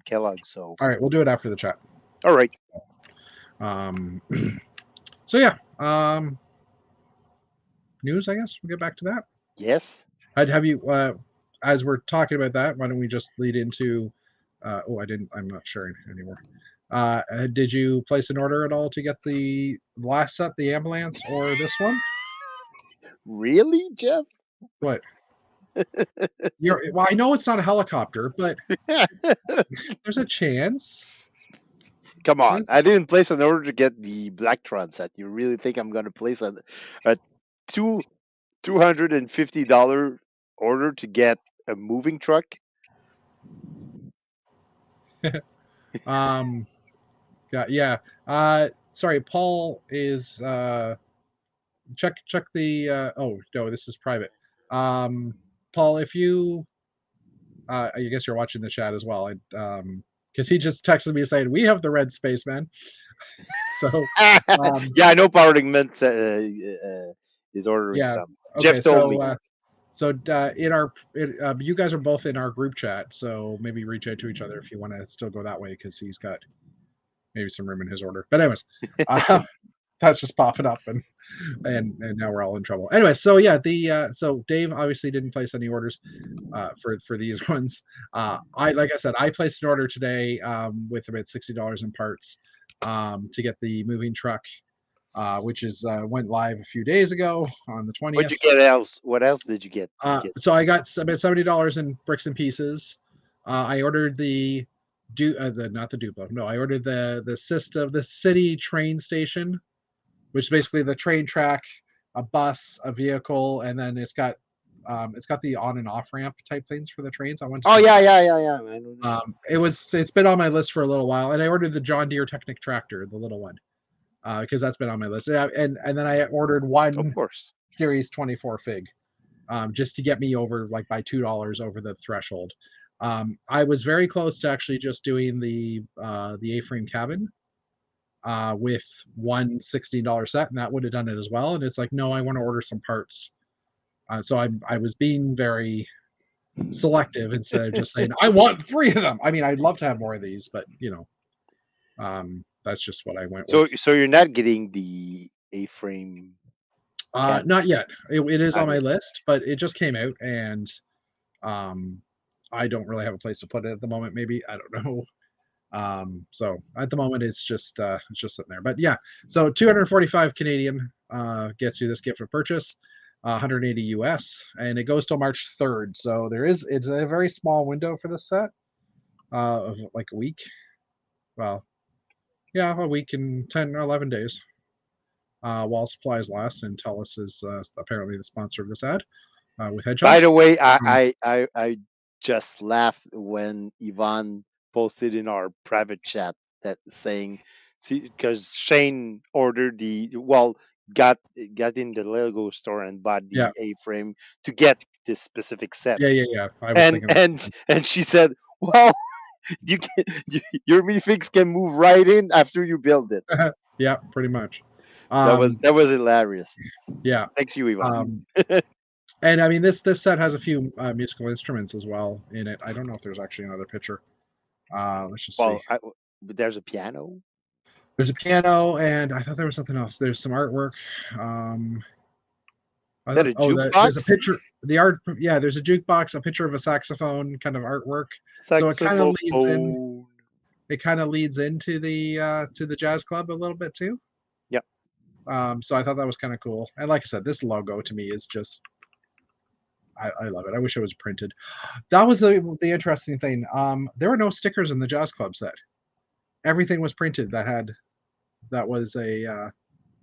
Kellogg. So All right, we'll do it after the chat. all right, Um, so yeah, news. I guess we'll get back to that. yes, Have you, as we're talking about that, why don't we just lead into? Oh, I didn't. I'm not sharing anymore. Did you place an order at all to get the last set, the ambulance, or this one? really, Jeff? What? Well, I know it's not a helicopter, but there's a chance. Come on, There's, I didn't place an order to get the Blacktron set. You really think I'm gonna place a two $250 order to get a moving truck? um, yeah. Sorry, Paul is check the. Oh no, this is private. Paul, if you, I guess you're watching the chat as well. Because he just texted me saying we have the red spaceman. So, um, Yeah, I know Powering meant is ordering yeah. some. Jeff Okay, told me. in our, you guys are both in our group chat, so maybe reach out to each other if you want to still go that way because he's got maybe some room in his order. But anyways, uh, that's just popping up and now we're all in trouble. Anyway, so yeah, the so Dave obviously didn't place any orders for these ones. I like I said, I placed an order today with about $60 in parts to get the moving truck, which is went live a few days ago on the What'd 20th. you get else? What else did you get? Get So I got about $70 in bricks and pieces. I ordered the not the Duplo. No, I ordered the system, the city train station, which is basically the train track, a bus, a vehicle, and then it's got the on and off ramp type things for the trains. I went to Oh see yeah, that. yeah, yeah, yeah. I know that. It's been on my list for a little while, and I ordered the John Deere Technic tractor, the little one, because that's been on my list. And then I ordered Of one course. Series 24 Fig, just to get me over like by $2 over the threshold. I was very close to actually just doing the A-frame cabin with one $16 set, and that would have done it as well. And it's like, no, I want to order some parts. So I was being very selective instead of just saying I want three of them. I mean, I'd love to have more of these, but that's just what I went with. So you're not getting the A-frame cabin? Not yet. It is on Not my yet. list, but it just came out, and um, I don't really have a place to put it at the moment. Maybe I don't know. So at the moment, it's just sitting there. But yeah, so 245 Canadian gets you this gift of purchase, 180 US, and it goes till March 3rd. So it's a very small window for this set, of like a week. Well, yeah, a week and 10 or 11 days, while supplies last. And Telus is apparently the sponsor of this ad with By Hedgehog. the way, Um, I just laughed when Yvonne posted in our private chat that saying, see, because Shane ordered got got in the Lego store and bought yeah, the A-frame to get this specific set, yeah. I was thinking that. and she said, "Well, you can your minifigs can move right in after you build it." Yeah, pretty much. Um, That was hilarious. yeah. Thanks you, Yvonne. Um, and I mean, this set has a few musical instruments as well in it. I don't know if there's actually another picture. Let's just see. But there's a piano. There's a piano, and I thought there was something else. There's some artwork. Um, I That thought, a oh, there's a jukebox? picture. The art, yeah, there's a jukebox, a picture of a saxophone, kind of artwork. So it kind of leads in. Saxophone. It kind of leads into the jazz club a little bit too. Yeah. So I thought that was kind of cool. And like I said, this logo to me is just I love it. I wish it was printed. That was the interesting thing. There were no stickers in the jazz club set. Everything was printed that was a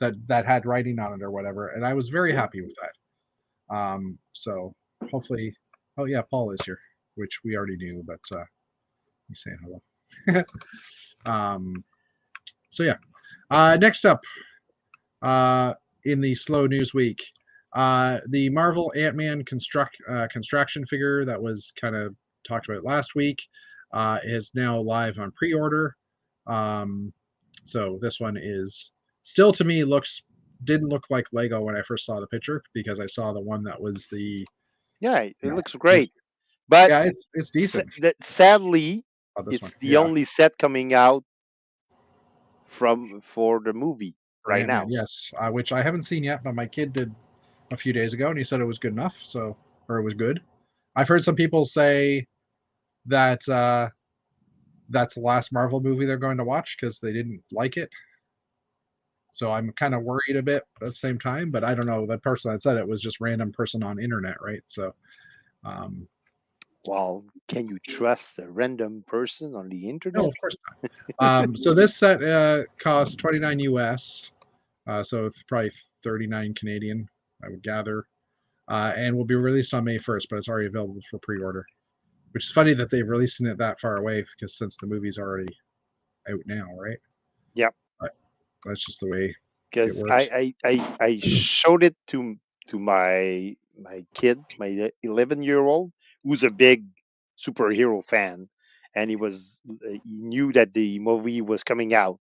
that had writing on it or whatever, and I was very Cool. happy with that. So hopefully, oh yeah, Paul is here, which we already knew, but he's saying hello. um, so yeah, next up in the slow news week, the Marvel Ant-Man construction figure that was kind of talked about last week is now live on pre-order. Um, so this one is still to me didn't look like Lego when I first saw the picture because I saw the one that was Yeah, it you know looks great. But yeah, it's decent. sadly, Oh, this it's one, the yeah, only set coming out for the movie for right Ant-Man, now. yes, which I haven't seen yet, but my kid did a few days ago, and he said it was good enough. So, or it was good. I've heard some people say that that's the last Marvel movie they're going to watch because they didn't like it. So I'm kind of worried a bit at the same time, but I don't know. That person that said it was just random person on internet, right? So, um, Well, can you trust a random person on the no, internet? of course not. So this set costs 29 US, so it's probably 39 Canadian, I would gather, and will be released on May 1st, but it's already available for pre-order. Which is funny that they've released it that far away because since the movie's already out now, right? Yeah, But that's just the way it because works. I showed it to my kid, my 11-year-old, who's a big superhero fan, and he knew that the movie was coming out,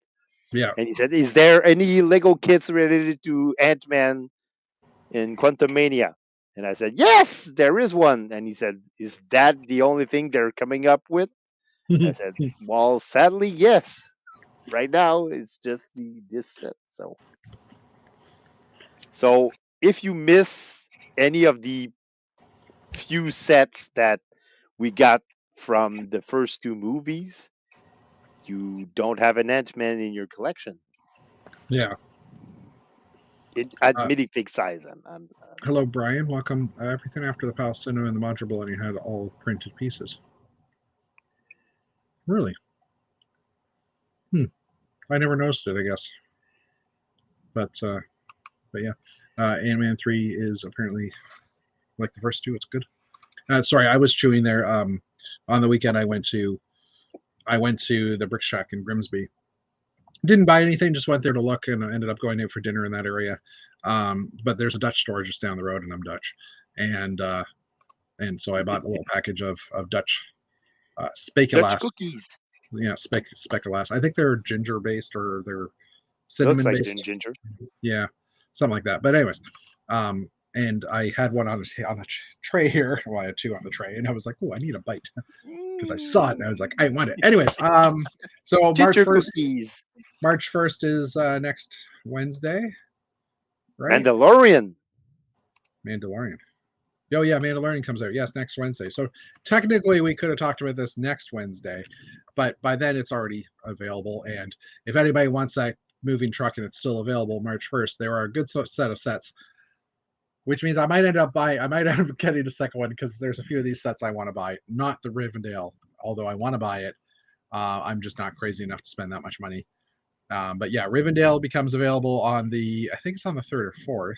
Yeah. and he said, "Is there any Lego kits related to Ant Man in Quantumania?" And I said, "Yes, there is one." And he said, "Is that the only thing they're coming up with?" I said, "Well, sadly, yes. Right now, it's just this set." So if you miss any of the few sets that we got from the first two movies, you don't have an Ant-Man in your collection. Yeah. At Uh, minifig size. Hello, Brian. Welcome. Everything after the Palace Cinema and the Modular Building had all printed pieces. Really? Hmm. I never noticed it, I guess. But but yeah. Ant-Man 3 is apparently like the first two. It's good. Sorry, I was chewing there. On the weekend, I went to the Brick Shack in Grimsby. Didn't buy anything, just went there to look, and I ended up going out for dinner in that area. But there's a Dutch store just down the road, and I'm Dutch, and uh, and so I bought a little package of Dutch Dutch speculaas. cookies. Yeah, speculaas. I think they're ginger based or they're It looks cinnamon like based. ginger. Yeah, something like that. But anyways, and I had one on a tray here. Well, I had two on the tray, and I was like, "Oh, I need a bite," because I saw it and I was like, "I want it." Anyways, so Ginger cookies. March 1st is next Wednesday, right? Mandalorian. Mandalorian. Oh yeah, Mandalorian comes out. Yes, next Wednesday. So technically, we could have talked about this next Wednesday, but by then it's already available. And if anybody wants that moving truck and it's still available March 1st, there are a good set of sets, which means I might end up getting a second one because there's a few of these sets I want to buy. Not the Rivendell, although I want to buy it. I'm just not crazy enough to spend that much money. But yeah, Rivendell becomes available on I think it's on the 3rd or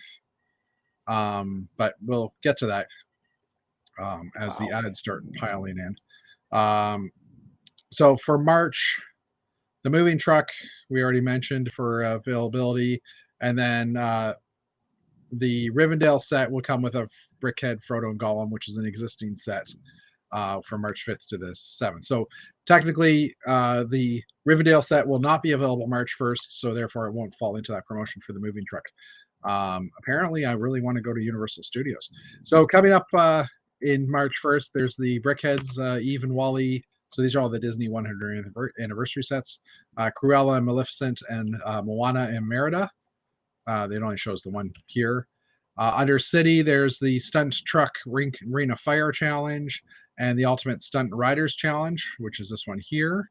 4th. But we'll get to that as the Wow. ads start piling in. Um, so for March, the moving truck we already mentioned for availability, and then the Rivendell set will come with a Brickhead, Frodo, and Gollum, which is an existing set from March 5th to the 7th. So technically, the Rivendell set will not be available March 1st, so therefore it won't fall into that promotion for the moving truck. Apparently, I really want to go to Universal Studios. So coming up in March 1st, there's the Brickheads, Eve and Wally. So these are all the Disney 100th anniversary sets. Cruella and Maleficent and Moana and Merida. It only shows the one here. Under City, there's the Stunt Truck Ring of Fire Challenge and the Ultimate Stunt Riders Challenge, which is this one here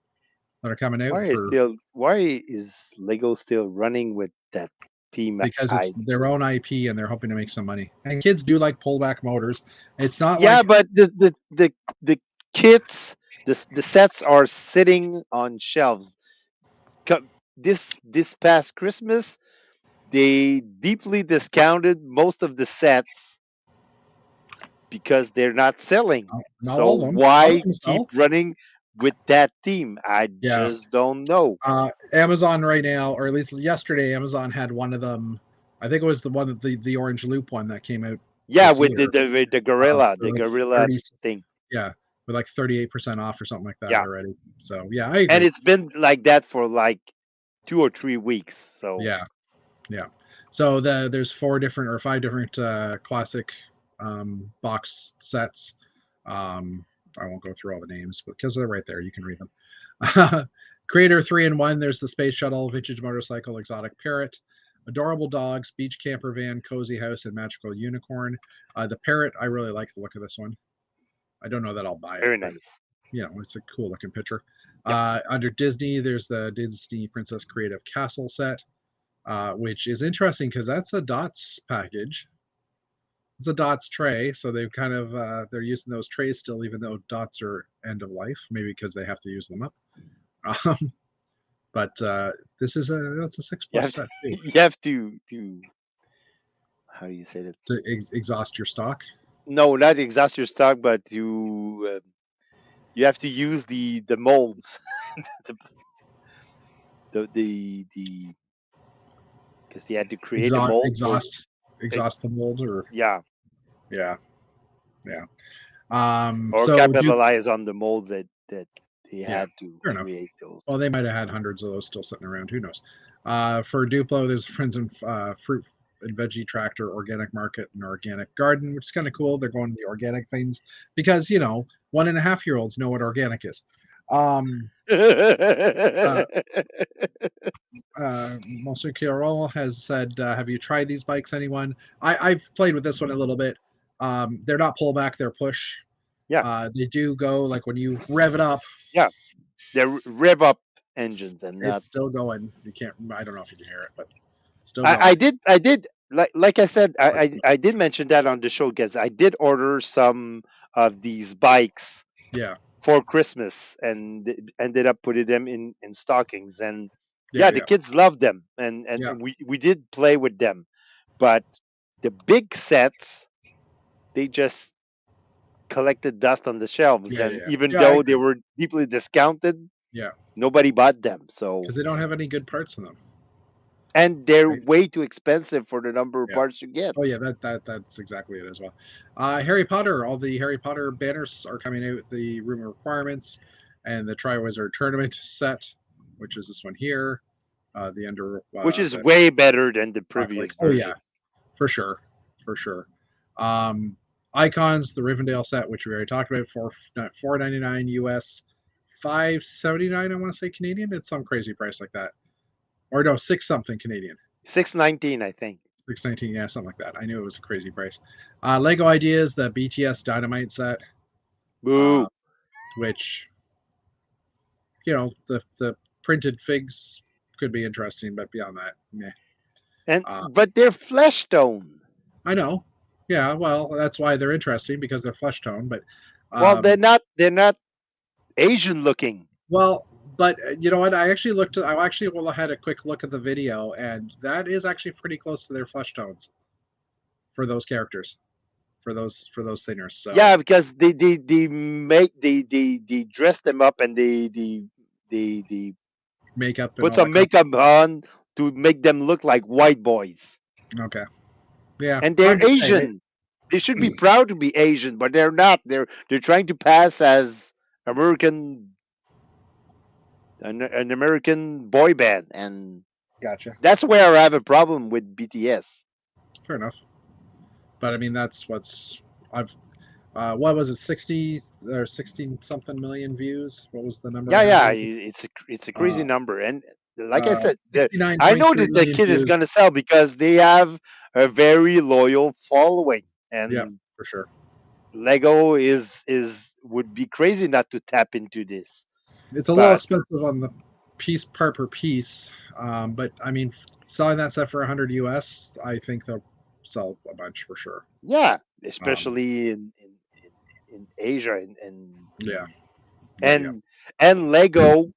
that are coming out for Why is Lego still running with that team? because it's I their own IP and they're hoping to make some money. And kids do like pullback motors. It's not Yeah, like but the kits, the sets are sitting on shelves. This past Christmas, they deeply discounted most of the sets because they're not selling. not So all of them. Some of why them keep sell. running with that theme? I Yeah. just don't know. Amazon right now, or at least yesterday, Amazon had one of them. I think it was the one the orange loop one that came out Yeah, this with year for the like gorilla 30, thing. yeah, with like 38% off or something like that Yeah, already. So yeah, I and agree. it's been like that for like 2 or 3 weeks. So Yeah, yeah. So there's four different or five different classic box sets. Um, I won't go through all the names, but because they're right there, you can read them. Creator 3-in-1. There's the space shuttle, vintage motorcycle, exotic parrot, adorable dogs, beach camper van, cozy house, and magical unicorn. The parrot, I really like the look of this one. I don't know that I'll buy it, very but nice. it's a cool looking picture. Yep. Under Disney, there's the Disney Princess Creative Castle set, which is interesting because that's a Dots package. It's a Dots tray, so they've kind of they're using those trays still, even though Dots are end of life, maybe because they have to use them up. Um, but this is that's a six You plus have to set too. you have to how do you say that? To exhaust your stock. No, not exhaust your stock, but you have to use the molds, the the because they had to create a Exhaust, mold for exhaust, it. exhaust the mold, or Yeah, yeah, yeah. or So do capitalize on the molds that they yeah, had to fair enough. create those. Well, they might have had hundreds of those still sitting around. Who knows? For Duplo, there's Friends and Fruit and Veggie Tractor, Organic Market, and Organic Garden, which is kind of cool. They're going to the organic things because 1.5-year-olds know what organic is. Um, uh, Monsieur Carroll has said, "Have you tried these bikes? Anyone?" I've played with this one a little bit. They're not pullback; they're push. Yeah, They do go like when you rev it up, yeah, they're rev up engines and not. it's still going. You can't. I don't know if you can hear it, but still I going. did like I said But, I did mention that on the show because I did order some of these bikes yeah, for Christmas and ended up putting them in stockings and yeah, yeah the yeah, kids loved them yeah, and we did play with them, but the big sets they just collected dust on the shelves yeah, yeah, and yeah. even Yeah, I though they agree. were deeply discounted Yeah, nobody bought them. So because they don't have any good parts in them, and they're right? way too expensive for the number of Yeah. parts you get. Oh yeah, that's exactly it as well. Harry Potter, all the Harry Potter banners are coming out. The Room of Requirements and the Triwizard Tournament set, which is this one here. The under Which is the way better than the Rock Lake. previous Oh yeah, version. for sure, for sure. Um, Icons, the Rivendell set, which we already talked about, for $4.99 US, 5.79 I want to say Canadian. It's some crazy price like that, or no, six something Canadian. 619, I think. 619, yeah, something like that. I knew it was a crazy price. Lego Ideas, the BTS Dynamite set, uh, Boo. which the printed figs could be interesting, but beyond that, meh. And Uh, but they're flesh tone. I know, yeah, well, that's why they're interesting because they're flesh tone. But Well, um, they're not Asian looking. well, but you know what? I actually looked. I actually had a quick look at the video, and that is actually pretty close to their flesh tones for those characters, for those singers. So Yeah, because they make they dress them up and they makeup and put all that some kind makeup on to make them look like white boys. of. Okay, yeah, And I'm they're just saying it. Asian. They should be proud to be Asian, but they're not. They're trying to pass as American an American boy band, and Gotcha. that's where I have a problem with BTS. Fair enough. But I mean, that's what's I've. What was it? 60 or 16 something million views. What was the number Yeah, I had yeah, here? it's a crazy Uh, number, and like I said, I know 69.3 that the million kid is views. gonna sell because they have a very loyal following, Yep, and for sure. Lego is would be crazy not to tap into this. It's a little But expensive on the piece part per piece, but I mean, selling that set for 100 US, I think they'll sell a bunch for sure. yeah, Um, especially in Asia yeah, yeah, yeah, and and Lego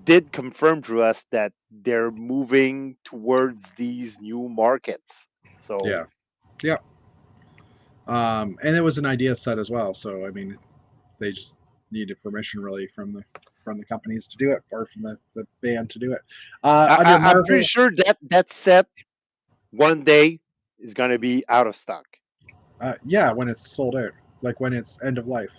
did confirm to us that they're moving towards these new markets. yeah, So yeah. And it was an idea set as well. So I mean, they just needed permission really from the companies to do it, or from the band to do it. Under I'm pretty Marvel, sure that that set one day is going to be out of stock. yeah, when it's sold out, like when it's end of life.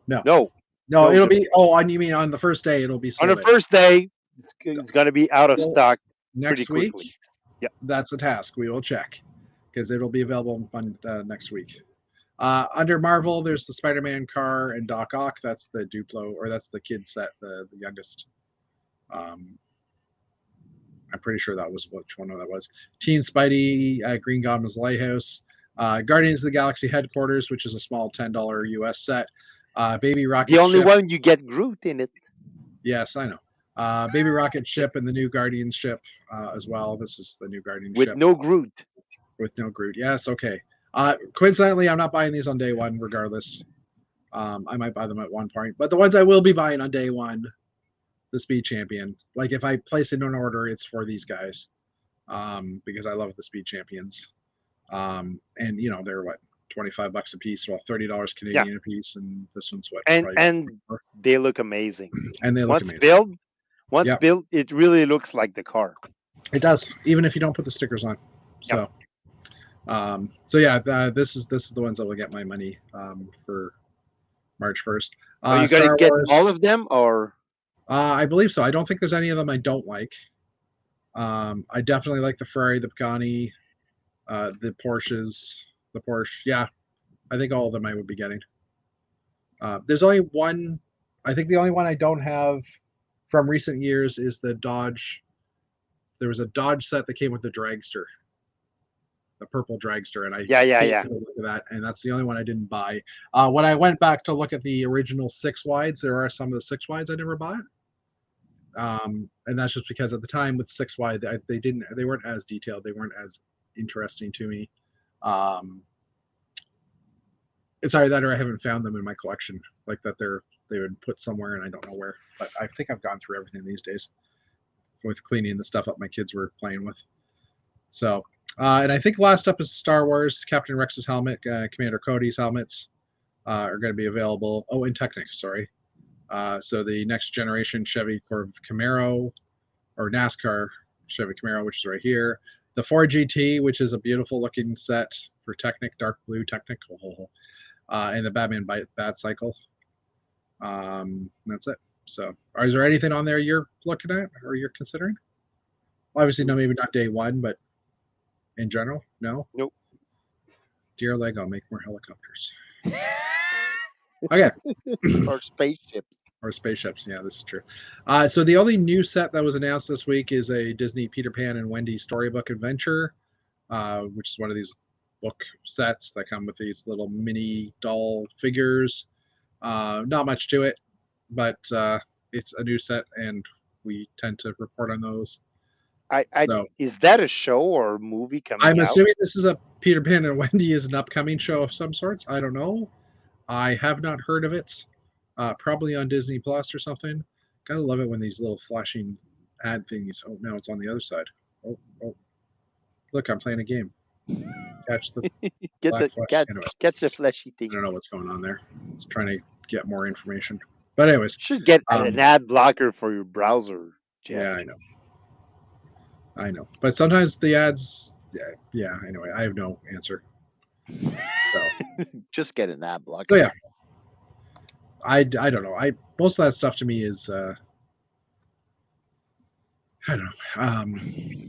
No, No, no, no, it'll the, be. Oh, and you mean on the first day it'll be on the sold out. first day, it's going to be out of Well, stock pretty next week, quickly. Yeah. that's a task. We will check because it'll be available on next week. Under Marvel, there's the Spider-Man car and Doc Ock. That's the Duplo, or that's the kid set, the youngest. Um, I'm pretty sure that was which one that was. Teen Spidey, Green Goblin's Lighthouse, Guardians of the Galaxy Headquarters, which is a small $10 US set. Baby The Rocket only Ship. one you get Groot in it Yes, I know. Baby Rocket Ship and the new Guardians ship as well. This is the new Guardian with ship no Groot. with no Groot. Yes, okay. Coincidentally, I'm not buying these on day one, regardless. I might buy them at one point, but the ones I will be buying on day one, the Speed Champion. Like if I place it in an order, it's for these guys because I love the Speed Champions. And you know they're what, $25 a piece, well $30 Yeah, Canadian a piece, and this one's what, and probably about and 24. they look amazing. And they look Once amazing. built, once Yep, built, it really looks like the car. it does, even if you don't put the stickers on. Yep. So yeah, this is the ones that will get my money for March 1st. Are you gonna Star get Wars, all of them or? I believe so. I don't think there's any of them I don't like. I definitely like the Ferrari, the Pagani, the Porsches, the Porsche. Yeah, I think all of them I would be getting. There's only one. I think the only one I don't have from recent years is the Dodge. There was a Dodge set that came with the Dragster, the purple Dragster, and I Yeah, yeah, hate yeah. the look of that, and that's the only one I didn't buy. When I went back to look at the original six wides, there are some of the six wides I never bought. And that's just because at the time with six wide, they weren't as detailed, they weren't as interesting to me. Um, it's either that or I haven't found them in my collection, like that they would put somewhere and I don't know where. But I think I've gone through everything these days with cleaning the stuff up my kids were playing with. So, and I think last up is Star Wars. Captain Rex's helmet, Commander Cody's helmets are going to be available. Oh, in Technic, sorry. So the next generation Chevy Corvette Camaro, or NASCAR Chevy Camaro, which is right here. The Ford GT, which is a beautiful looking set for Technic, dark blue Technic, and the Batman Bat Cycle. That's it. So, is there anything on there you're looking at or you're considering? Obviously, no, maybe not day one, but in general, no. Nope. Dear Lego, make more helicopters. Okay. Or spaceships. Or spaceships. Yeah, this is true. So the only new set that was announced this week is a Disney Peter Pan and Wendy storybook adventure, which is one of these book sets that come with these little mini doll figures. Not much to it, but it's a new set, and we tend to report on those. I So is that a show or a movie I'm coming out? assuming this is a Peter Pan and Wendy is an upcoming show of some sorts. I don't know. I have not heard of it. Probably on Disney Plus or something. Gotta love it when these little flashing ad thingies. Oh, now it's on the other side. Oh, oh, look, I'm playing a game. Catch the Get black the flash. catch Anyway, catch the fleshy I thing. don't know what's going on there. It's trying to get more information. But anyways, Should get an um, ad blocker for your browser, Jeff. yeah, I know. But sometimes the ads, yeah. Anyway, I have no answer. So, Just get an ad so blocker. yeah, I don't know. Most of that stuff to me is I don't know.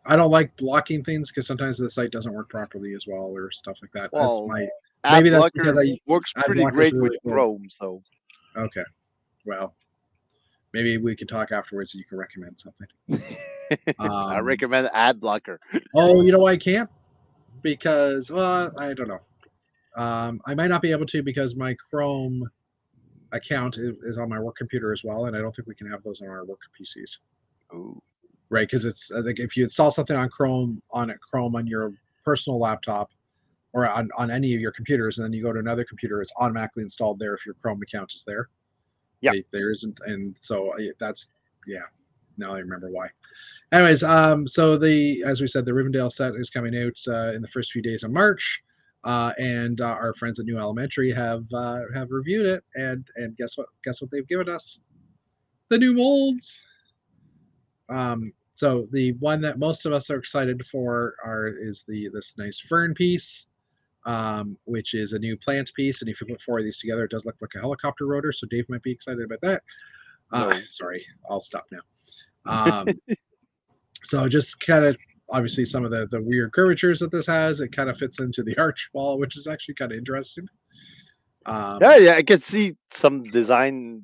I don't like blocking things because sometimes the site doesn't work properly as well or stuff like that. That's Well, my ad maybe that's because blocker I works ad pretty blockers great really with slow. Chrome, so Okay, well, Maybe we can talk afterwards and you can recommend something. I Um, recommend ad blocker. oh, you know why I can't? Because, well, I don't know. I might not be able to because my Chrome account is on my work computer as well, and I don't think we can have those on our work PCs, Ooh. right? Because it's I think if you install something on Chrome on your personal laptop or on any of your computers, and then you go to another computer, it's automatically installed there if your Chrome account is there. Yeah. There isn't, and so that's yeah. Now I remember why. Anyways, so the as we said, the Rivendell set is coming out in the first few days of March, and our friends at New Elementary have reviewed it, and guess what? Guess what they've given us? The new molds. So the one that most of us are excited for is the this nice fern piece, which is a new plant piece, and if you put four of these together, it does look like a helicopter rotor. So Dave might be excited about that. No. Sorry, I'll stop now. So just kind of obviously some of the weird curvatures that this has, it kind of fits into the arch wall, which is actually kind of interesting. Yeah, yeah, I can see some design.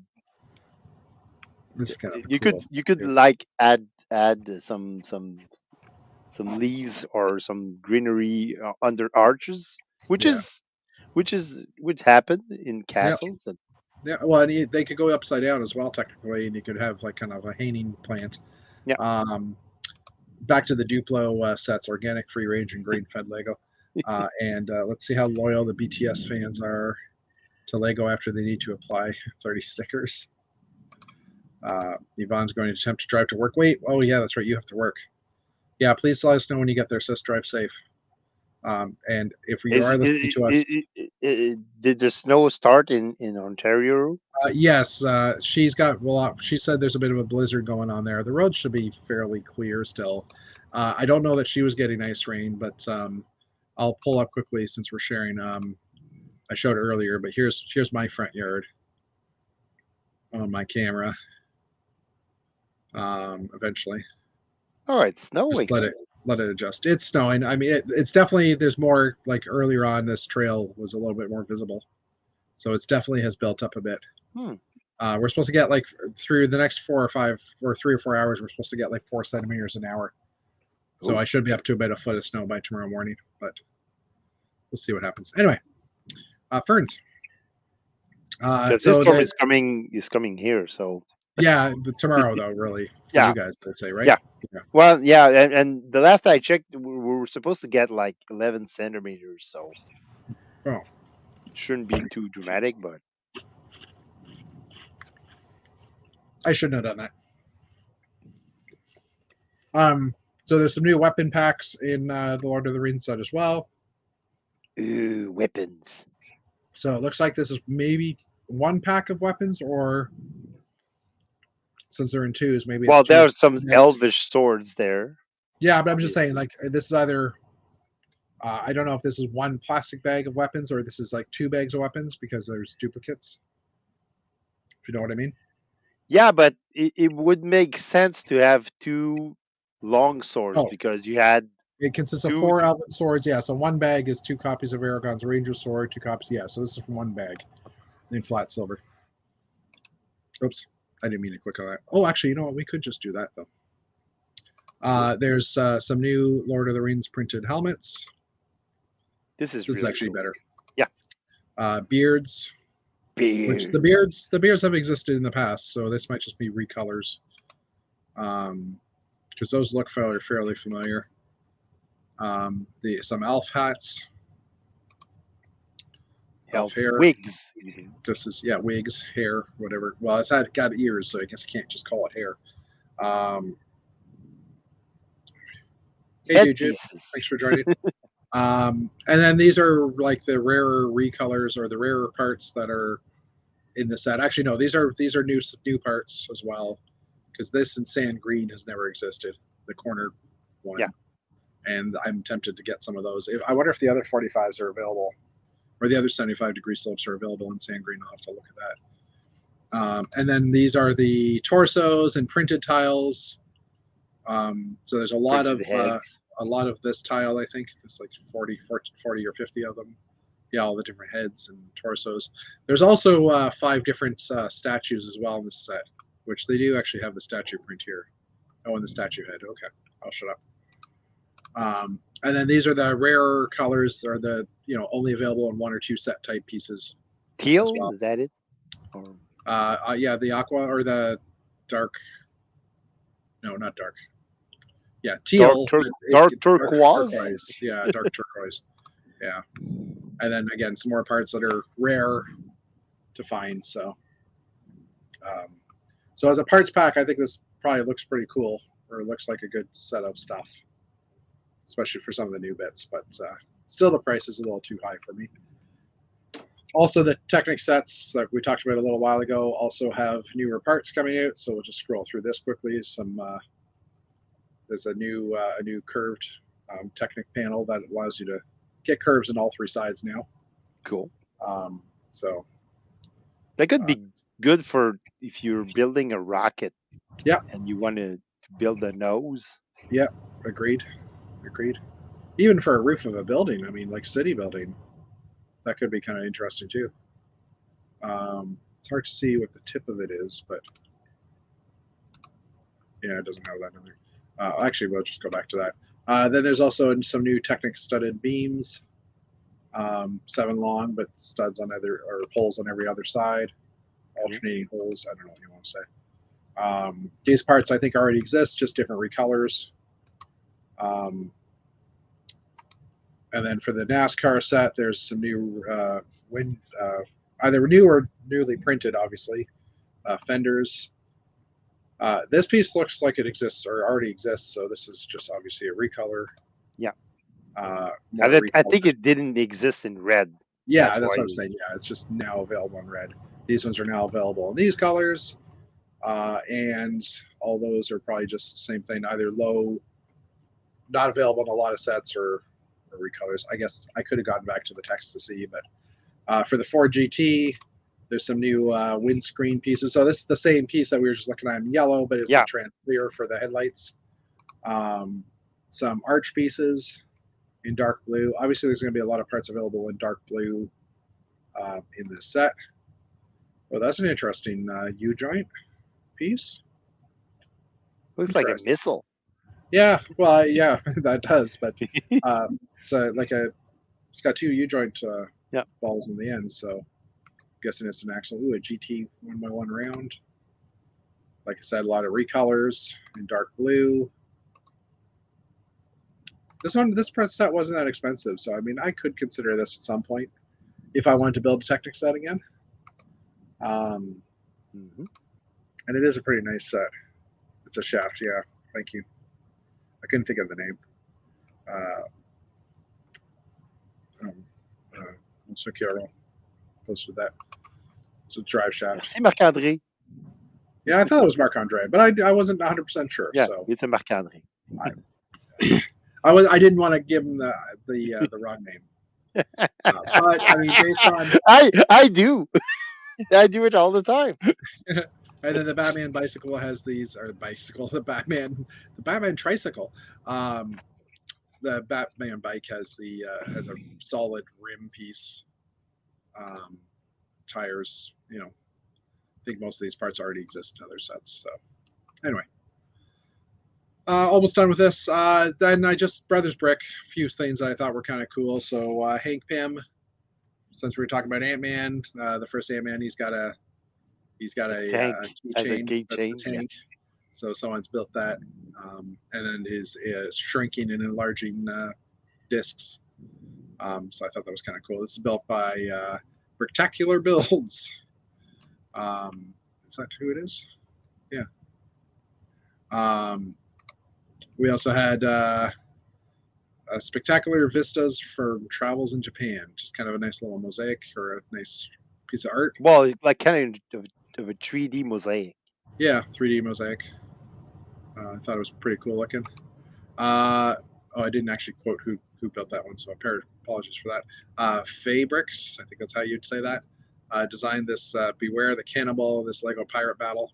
This is kind of You could cool. you could Yeah, like add some leaves or some greenery under arches, which yeah, is which happened in yeah. castles. And Yeah. Well, and they could go upside down as well, technically, and you could have like kind of a hanging plant. yeah, Um, Back to the Duplo sets, organic, free range, and grain fed Lego. And let's see how loyal the BTS fans are to Lego after they need to apply 30 stickers. Yvonne's going to attempt to drive to work. Wait, oh yeah, that's right, you have to work. Yeah, please let us know when you get there, sis. Drive safe. And if you is are listening to us, did the snow start in Ontario? yes, she's got. Well, she said there's a bit of a blizzard going on there. The road should be fairly clear still. I don't know that she was getting ice rain, but I'll pull up quickly since we're sharing. I showed earlier, but here's my front yard on my camera. Eventually, Oh, it's just snowing. let it adjust. It's snowing. I mean, it's definitely there's more like earlier on. This trail was a little bit more visible, so it's definitely has built up a bit. Hmm. We're supposed to get like through the next 4 or 5 or 3 or 4 hours. We're supposed to get like 4 centimeters an hour. So Oh, I should be up to about a foot of snow by tomorrow morning, but we'll see what happens. Anyway, ferns. because this So storm the is coming here. So yeah, tomorrow though, really for yeah, you guys, I'd say, right? yeah. Yeah. Well, yeah, and the last I checked, we were supposed to get like 11 centimeters, so Oh, shouldn't be too dramatic. But I shouldn't have done that. So there's some new weapon packs in the Lord of the Rings set as well. ooh, weapons. So it looks like this is maybe one pack of weapons, or since they're in twos, maybe it's Well, two. there are some Bags. elvish swords there, Yeah, but I'm just saying, obviously. like this is either I don't know if this is one plastic bag of weapons or this is like two bags of weapons because there's duplicates. If you know what I mean. Yeah, but it would make sense to have two long swords Oh, because you had it consists of two. four Elven swords. Yeah, so one bag is two copies of Aragorn's Ranger sword, two copies. Yeah, so this is from one bag in flat silver. Oops, I didn't mean to click on that. Oh, actually, you know what? We could just do that though. Oh, There's some new Lord of the Rings printed helmets. this is This is really actually cool. better. Yeah, Beards, which bears. the beards have existed in the past, so this might just be recolors. Because those look fairly familiar. Some elf hats, elf Elf hair. wigs, even. This is yeah, wigs, hair, whatever. Well, it's had got ears, so I guess I can't just call it hair. Um, hey, dude, Headpieces. thanks for joining. And then these are like the rarer recolors or the rarer parts that are in the set. Actually, no, these are new parts as well because this in sand green has never existed. The corner Yeah. one, and I'm tempted to get some of those. I wonder if the other 45s are available or the other 75-degree slopes are available in sand green. I'll have to look at that. And then these are the torsos and printed tiles. So there's Printed heads. a lot of this tile. I think there's like 40 or 50 of them. Yeah, all the different heads and torsos. There's also 5 different statues as well in this set, which they do actually have the statue print here. Oh, and the statue head. Okay, I'll shut up. And then these are the rarer colors, or the only available in one or two set type pieces as Teal, well. is that it? Or Yeah, the aqua or the dark. No, not dark. Yeah, dark teal. dark Dark turquoise? turquoise. Yeah, dark turquoise. Yeah, and then again some more parts that are rare to find. Um, so as a parts pack, I think this probably looks pretty cool, or it looks like a good set of stuff, especially for some of the new bits. But still, the price is a little too high for me. Also, the Technic sets that we talked about a little while ago also have newer parts coming out. So we'll just scroll through this quickly. There's a new curved Technic panel that allows you to get curves in all three sides now. Cool. So That could be good for if you're building a rocket. Yeah. And you want to build a nose. Yeah, agreed. Even for a roof of a building, I mean, like city building, that could be kind of interesting too. It's hard to see what the tip of it is, but yeah, it doesn't have that in there. Actually, we'll just go back to that. Then there's also some new Technic studded beams, 7 long, but studs on either, or holes on every other side, alternating holes. I don't know what you want to say. These parts I think already exist, just different recolors. And then for the NASCAR set, there's some new either new or newly printed, obviously, fenders. This piece looks like it exists or already exists, so this is just obviously a recolor. Yeah. I think it didn't exist in red. Yeah, that's what I'm saying. Yeah, it's just now available in red. These ones are now available in these colors, and all those are probably just the same thing, either low, not available in a lot of sets, or recolors. I guess I could have gotten back to the text to see, but for the Ford GT, there's some new windscreen pieces. So this is the same piece that we were just looking at in yellow, but it's a trans clear for the headlights. Some arch pieces in dark blue. Obviously, there's going to be a lot of parts available in dark blue in this set. Well, that's an interesting U-joint piece. Looks like a missile. Yeah, well, yeah, that does. But so it's got 2 U-joint balls in the end. So I'm guessing it's an actual a GT 1x1 round. Like I said, a lot of recolors in dark blue. This press set wasn't that expensive, so I mean, I could consider this at some point if I wanted to build a Technic set again. And it is a pretty nice set. It's a shaft, yeah. Thank you. I couldn't think of the name. Monsieur Carroll posted that. It's a drive shaft. Merci, Marc-André. Yeah, I thought it was Marc-Andre, but I wasn't 100% sure. Yeah, so it's a Marc-André. I didn't want to give him the wrong name. But I mean, based on I do. I do it all the time. And then the Batman bicycle has these, or the Batman tricycle. The Batman bike has has a solid rim piece, tires. I think most of these parts already exist in other sets. So anyway, almost done with this. Then I just Brothers Brick, a few things that I thought were kind of cool. So Hank Pym, since we were talking about Ant-Man, the first Ant-Man, he's got a keychain. Tank. So someone's built that, and then his shrinking and enlarging discs. So I thought that was kind of cool. This is built by Spectacular Builds. Is that who it is? Yeah. We also had Spectacular Vistas for Travels in Japan, just kind of a nice little mosaic or a nice piece of art. Well, like kind of a 3D mosaic. Yeah, 3D mosaic. I thought it was pretty cool looking. I didn't actually quote who built that one, so apologies for that. Fabrics, I think that's how you'd say that. Designed this Beware the Cannibal, this Lego pirate battle.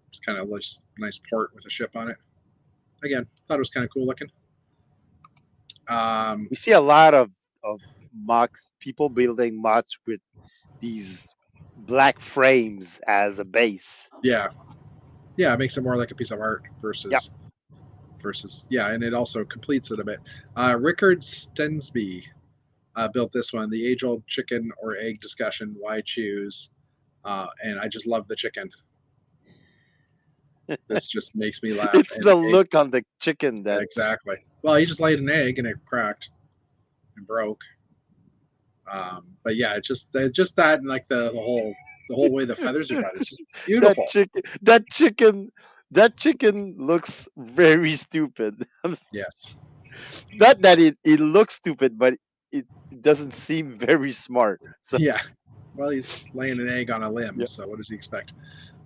It's kind of a nice port with a ship on it. Again, thought it was kind of cool looking. We see a lot of mocks, people building mocks with these black frames as a base. Yeah, yeah, it makes it more like a piece of art Yep. versus yeah, and it also completes it a bit. Rickard Stensby built this one, the age-old chicken or egg discussion. Why choose? And I just love the chicken. This just makes me laugh. It's And the egg, look on the chicken that exactly. Well, he just laid an egg and it cracked and broke. But yeah, it's just that and like the whole way the feathers are done. It's just that beautiful. chicken that chicken that chicken looks very stupid. Yes. Not that it looks stupid, but it doesn't seem very smart. So Yeah. Well, he's laying an egg on a limb, yeah, so what does he expect?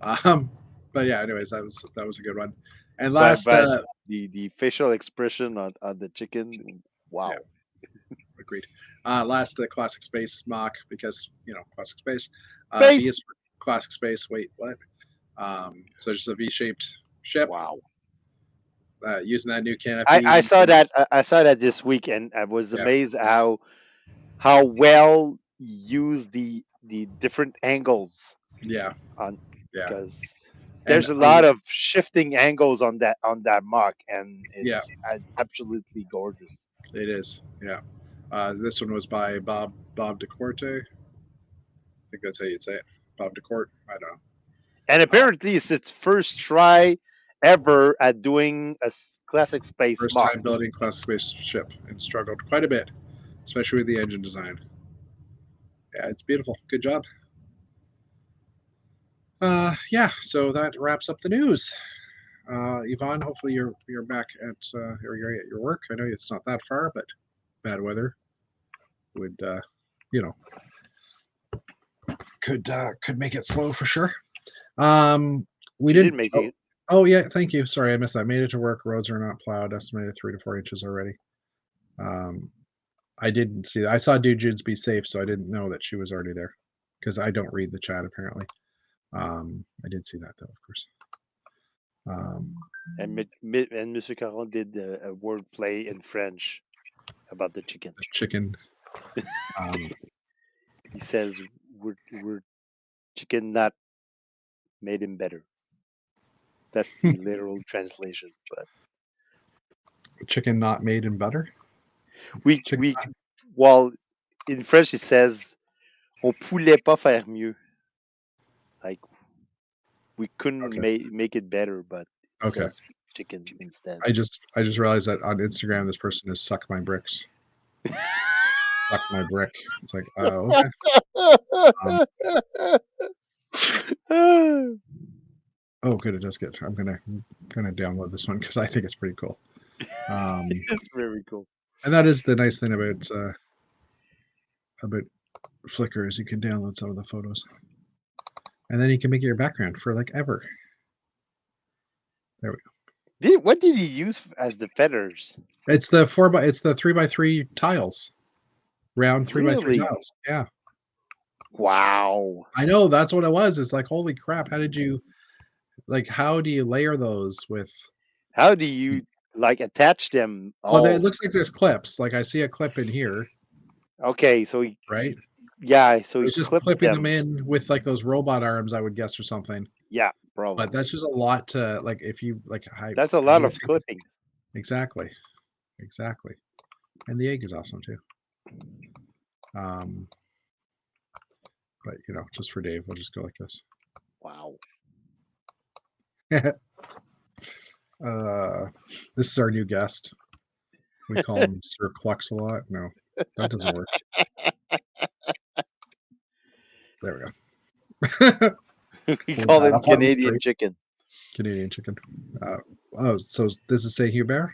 Um, but yeah, anyways, that was a good one. And but last, the facial expression on the chicken, yeah, wow. agreed. Last classic space mock because classic space. V Face, is for classic space. Wait, what? So just a V-shaped ship wow. using that new I, canopy. I You saw can, that I saw that this week, and I was yeah, amazed how well used the different angles yeah, on, yeah, because and there's a lot of shifting angles on that mock, and yeah, it's absolutely gorgeous. it is. Yeah. This one was by Bob DeCorte. I think that's how you'd say it. Bob DeCorte. I don't know. And Uh, apparently, it's its first try ever at doing a classic space First mock. time building classic spaceship and struggled quite a bit, especially with the engine design. Yeah, it's beautiful. Good job. Yeah, so that wraps up the news. Yvonne, hopefully you're back or you're at your work. I know it's not that far, but bad weather would you know could make it slow for sure. We She did did. make Oh, it. oh yeah, thank you. Sorry, I missed that. Made it to work. Roads are not plowed. Estimated 3 to 4 inches already. Um, I didn't see that. I saw Do Judes be safe, so I didn't know that she was already there because I don't read the chat apparently. I did see that though, of course. Um, And Mr. Caron did a word play in French about the chicken. the chicken. Um, He says, we're chicken not made him better. That's the literal translation. But chicken not made in butter. Chicken. we well, in French it says on pouvait pas faire mieux. Like we couldn't Okay. make it better, but it Okay. says chicken instead. I just realized that on Instagram this person is suck my bricks. Suck my brick. It's like, okay. Um, oh, good. It does get. I'm gonna download this one because I think it's pretty cool. It's very cool. And that is the nice thing about Flickr is you can download some of the photos, and then you can make it your background for like ever. There we go. What did he use as the feathers? It's the 3x3 tiles, round 3x3 Really? tiles. Yeah, Wow. I know that's what it was. It's like holy crap! How do you layer those with? How do you like attach them Well, it all? looks like there's clips. Like I see a clip in here, Okay, so right? he It's just clipped clipping them them. in with like those robot arms, I would guess, or something. Yeah, But probably. that's just a lot to like if you like That's a how do lot you of take clippings. exactly. Exactly. And the egg is awesome too. Um but just for Dave, we'll just go like this. Wow. This is our new guest. We call him Sir Clux a lot. No, that doesn't work. There we go. We Slid call that him up on the Canadian screen. chicken. Canadian chicken. So this is Saint Hubert?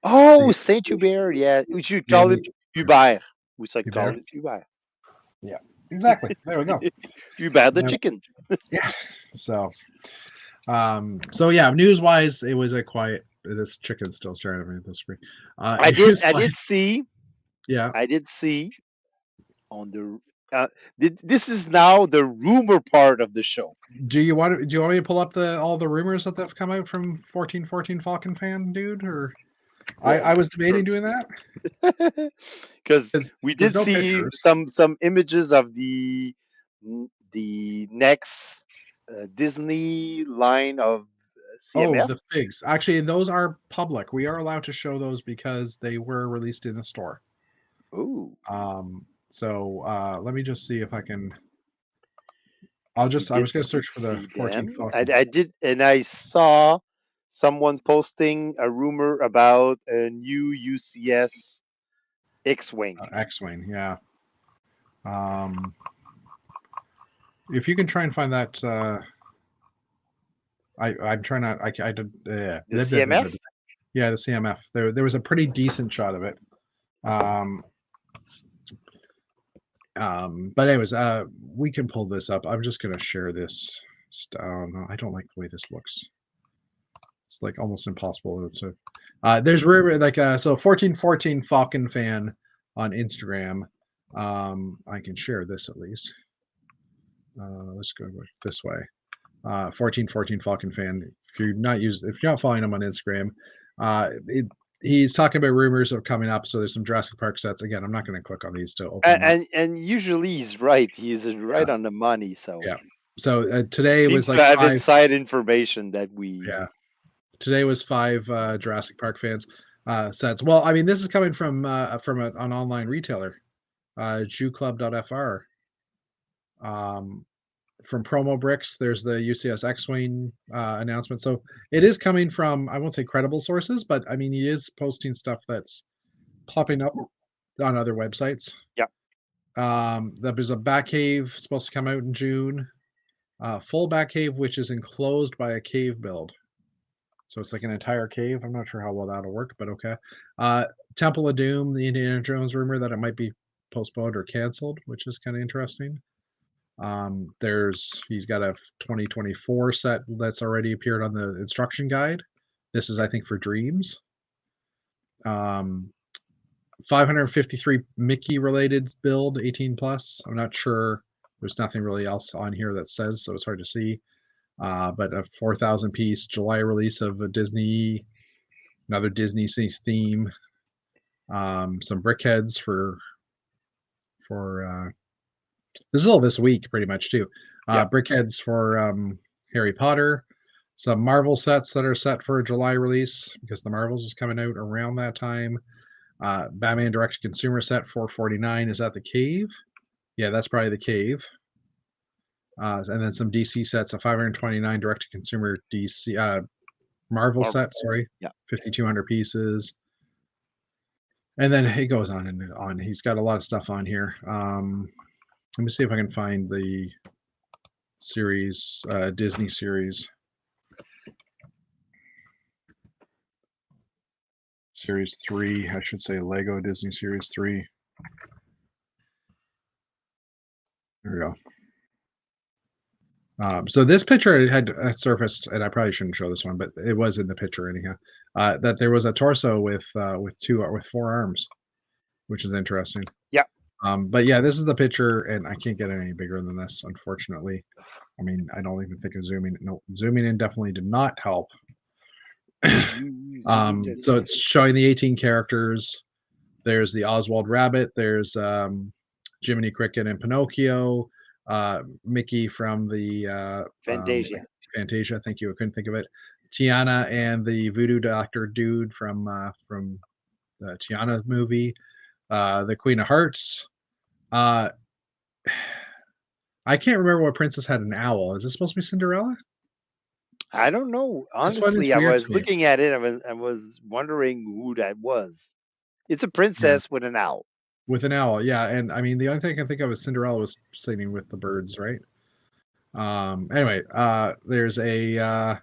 Oh, The, Saint Hubert. Yeah, we should the call it only Hubert. We should call Hubert? it Hubert. Yeah, exactly. There we go. Hubert the Now, chicken. yeah. So yeah, news wise, it was a quiet. This chicken's still staring at me at the screen. News I wise, did see. yeah. I did see on the. This is now the rumor part of the show. Do you want me to pull up all the rumors that have come out from 1414 Falcon fan dude? Or I Well, was debating doing that because because we there's did no see pictures. some images of the the next Disney line of Oh, CMF. the figs. Actually, those are public. We are allowed to show those because they were released in the store. Ooh, So let me just see if I can. you I did was going to search for the see 14 them. Falcon I did, and I saw someone posting a rumor about a new UCS X-wing. X-wing. Yeah. Um, if you can try and find that, I'm trying not. I did. The CMF. Yeah, the CMF. There was a pretty decent shot of it. Um, but anyways, we can pull this up. I'm just gonna share this. No, I don't like the way this looks. It's like almost impossible to. There's like so 1414 Falcon fan on Instagram. I can share this at least. Let's go this way. 1414 Falcon fan. If you're not following him on Instagram, he's talking about rumors of coming up. So there's some Jurassic Park sets. Again, I'm not going to click on these to open them up. And usually he's right. He's right on the money. So Yeah. So today was seems to like have five. inside information that we. Yeah. Today was five Jurassic Park fans sets. Well, I mean, this is coming from an online retailer, jewclub.fr. Um, from Promo Bricks, there's the UCS X-wing announcement. So it is coming from, I won't say credible sources, but I mean, he is posting stuff that's popping up on other websites. Yeah. There's a Batcave supposed to come out in June. Full Batcave, which is enclosed by a cave build. So it's like an entire cave. I'm not sure how well that'll work, but okay. Temple of Doom, the Indiana Jones rumor that it might be postponed or canceled, which is kind of interesting. He's got a 2024 set that's already appeared on the instruction guide. This is, I think, for Dreams. 553 Mickey related build, 18 plus. I'm not sure. There's nothing really else on here that says, so it's hard to see. But a 4,000 piece July release of a another Disney theme. Some brickheads for this is all this week pretty much too. Brickheads for Harry Potter. Some Marvel sets that are set for a July release because the Marvels is coming out around that time. Batman direct to consumer set 449. Is that the cave? Yeah, that's probably the cave. And then some DC sets, a 529 direct to consumer DC Marvel set, sorry. Yeah. 5,200 pieces. And then it goes on and on. He's got a lot of stuff on here. Let me see if I can find the series, Disney series. Series 3, I should say Lego Disney Series 3. There we go. So this picture had surfaced, and I probably shouldn't show this one, but it was in the picture anyhow. That there was a torso with four arms, which is interesting. Yeah. But yeah, this is the picture, and I can't get any bigger than this, unfortunately. I mean, I don't even think of zooming. No, zooming in definitely did not help. So it's showing the 18 characters. There's the Oswald Rabbit. There's Jiminy Cricket and Pinocchio. Mickey from the Fantasia. Fantasia. Thank you. I couldn't think of it. Tiana and the Voodoo Doctor dude from the Tiana movie. The Queen of Hearts. I can't remember what princess had an owl. Is this supposed to be Cinderella? I don't know. Honestly, I was looking at it. I was wondering who that was. It's a princess with an owl. With an owl, yeah. And I mean, the only thing I can think of is Cinderella was singing with the birds, right? Anyway, there's a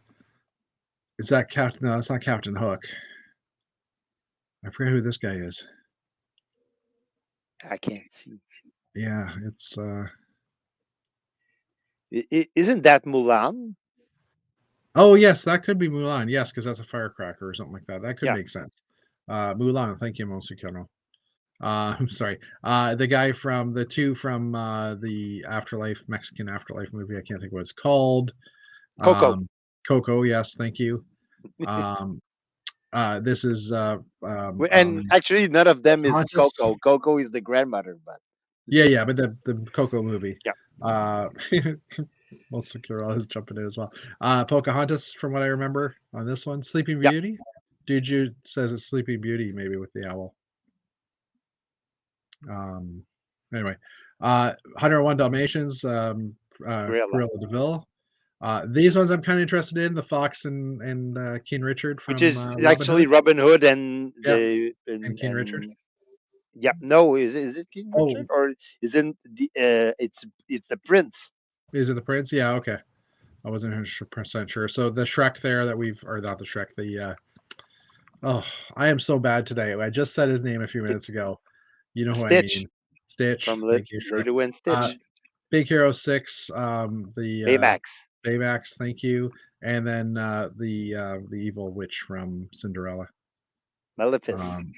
is that Captain? No, it's not Captain Hook. I forget who this guy is. I can't see. Yeah, it's isn't that Mulan? Oh yes, that could be Mulan. Yes, because that's a firecracker or something like that. That could make sense. Mulan, thank you, Monsukono. I'm sorry. The guy from the two from the Mexican Afterlife movie. I can't think what it's called. Coco. Coco, yes, thank you. This is and actually, none of them is Coco. Coco is the grandmother, but Yeah, but the Coco movie. Yeah, Uh, Most Secure is jumping in as well. Pocahontas, from what I remember on this one. Sleeping yeah. Beauty. Dude, you says it's Sleeping Beauty, maybe with the owl. Um, anyway, 101 Dalmatians, Gorilla, Cruella de Vil. These ones I'm kind of interested in. The Fox and King Richard which from is Robin actually Hood. Robin Hood and Yeah, the and King Richard. and yeah. No, is it King Oh, Richard or is it the it's the Prince? is it the Prince? Yeah, okay. I wasn't 100% sure. So the Shrek there that we've, or not the Shrek, oh, I am so bad today. I just said his name a few minutes ago. You know who I Stitch mean. Stitch. from Thank you, Shrek. Lilo and Uh, Stitch. Big Hero 6, Baymax, Baymax, thank you. And then the evil witch from Cinderella. Malefic, Um,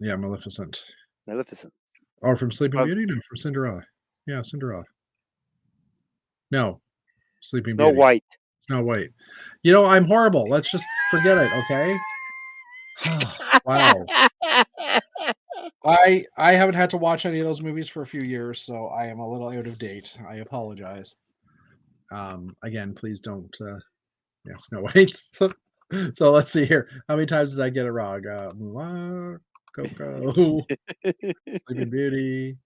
yeah, Maleficent. Maleficent. Or from Sleeping Well, Beauty? No, from Cinderella. Yeah, Cinderella. No, Sleeping Snow Beauty. White. Snow White. You know, I'm horrible. Let's just forget it, okay? Wow. I haven't had to watch any of those movies for a few years, so I am a little out of date. I apologize. Again, please don't. Yeah, Snow White. So let's see here. How many times did I get it wrong? Mulan, Coco, Sleeping Beauty,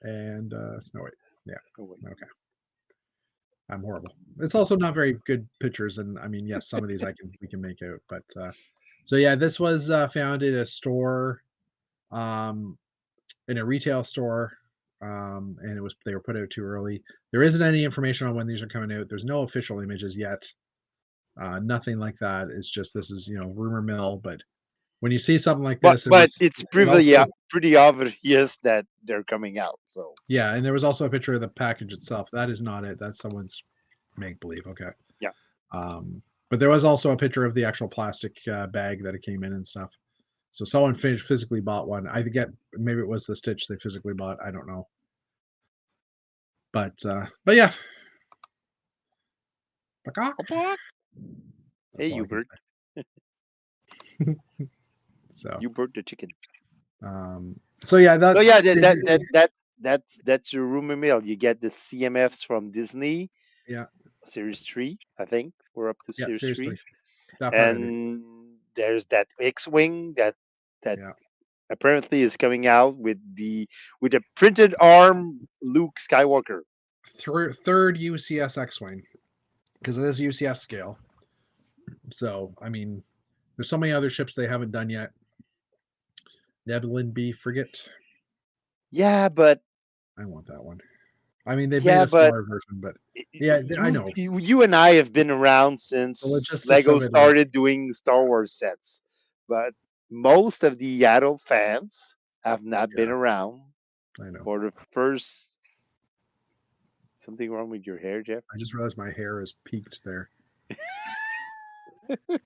and Snow White. Yeah. Okay. I'm horrible. It's also not very good pictures, and I mean, yes, some of these we can make out, but so yeah, this was found in a store, um, in a retail store, and they were put out too early. There isn't any information on when these are coming out. There's no official images yet. Nothing like that. It's just this is rumor mill. But when you see something like but this, but it's it also pretty obvious that they're coming out. So yeah, and there was also a picture of the package itself. That is not it. That's someone's make believe. Okay. yeah. But there was also a picture of the actual plastic bag that it came in and stuff. So someone physically bought one. I get maybe it was the Stitch they physically bought. I don't know. But yeah, Peacock. Hey, That's all I can Hubert. say. So Hubert the chicken. so yeah, So that yeah, that's your rumor mill. You get the CMFs from Disney, yeah, Series 3, I think. We're up to yeah, Series seriously, 3. that part I do. And there's that X-Wing that Yeah, apparently is coming out with a printed arm Luke Skywalker. third UCS X-wing because it is UCS scale. So I mean, there's so many other ships they haven't done yet. Nebulin B frigate. Yeah, but I want that one. I mean, they've made yeah, a but smaller version, but yeah, I know you and I have been around the since logistics Lego of it are. started doing Star Wars sets, but most of the adult fans have not been Yeah, around I know. for the first. Something wrong with your hair, Jeff? I just realized my hair is peaked there.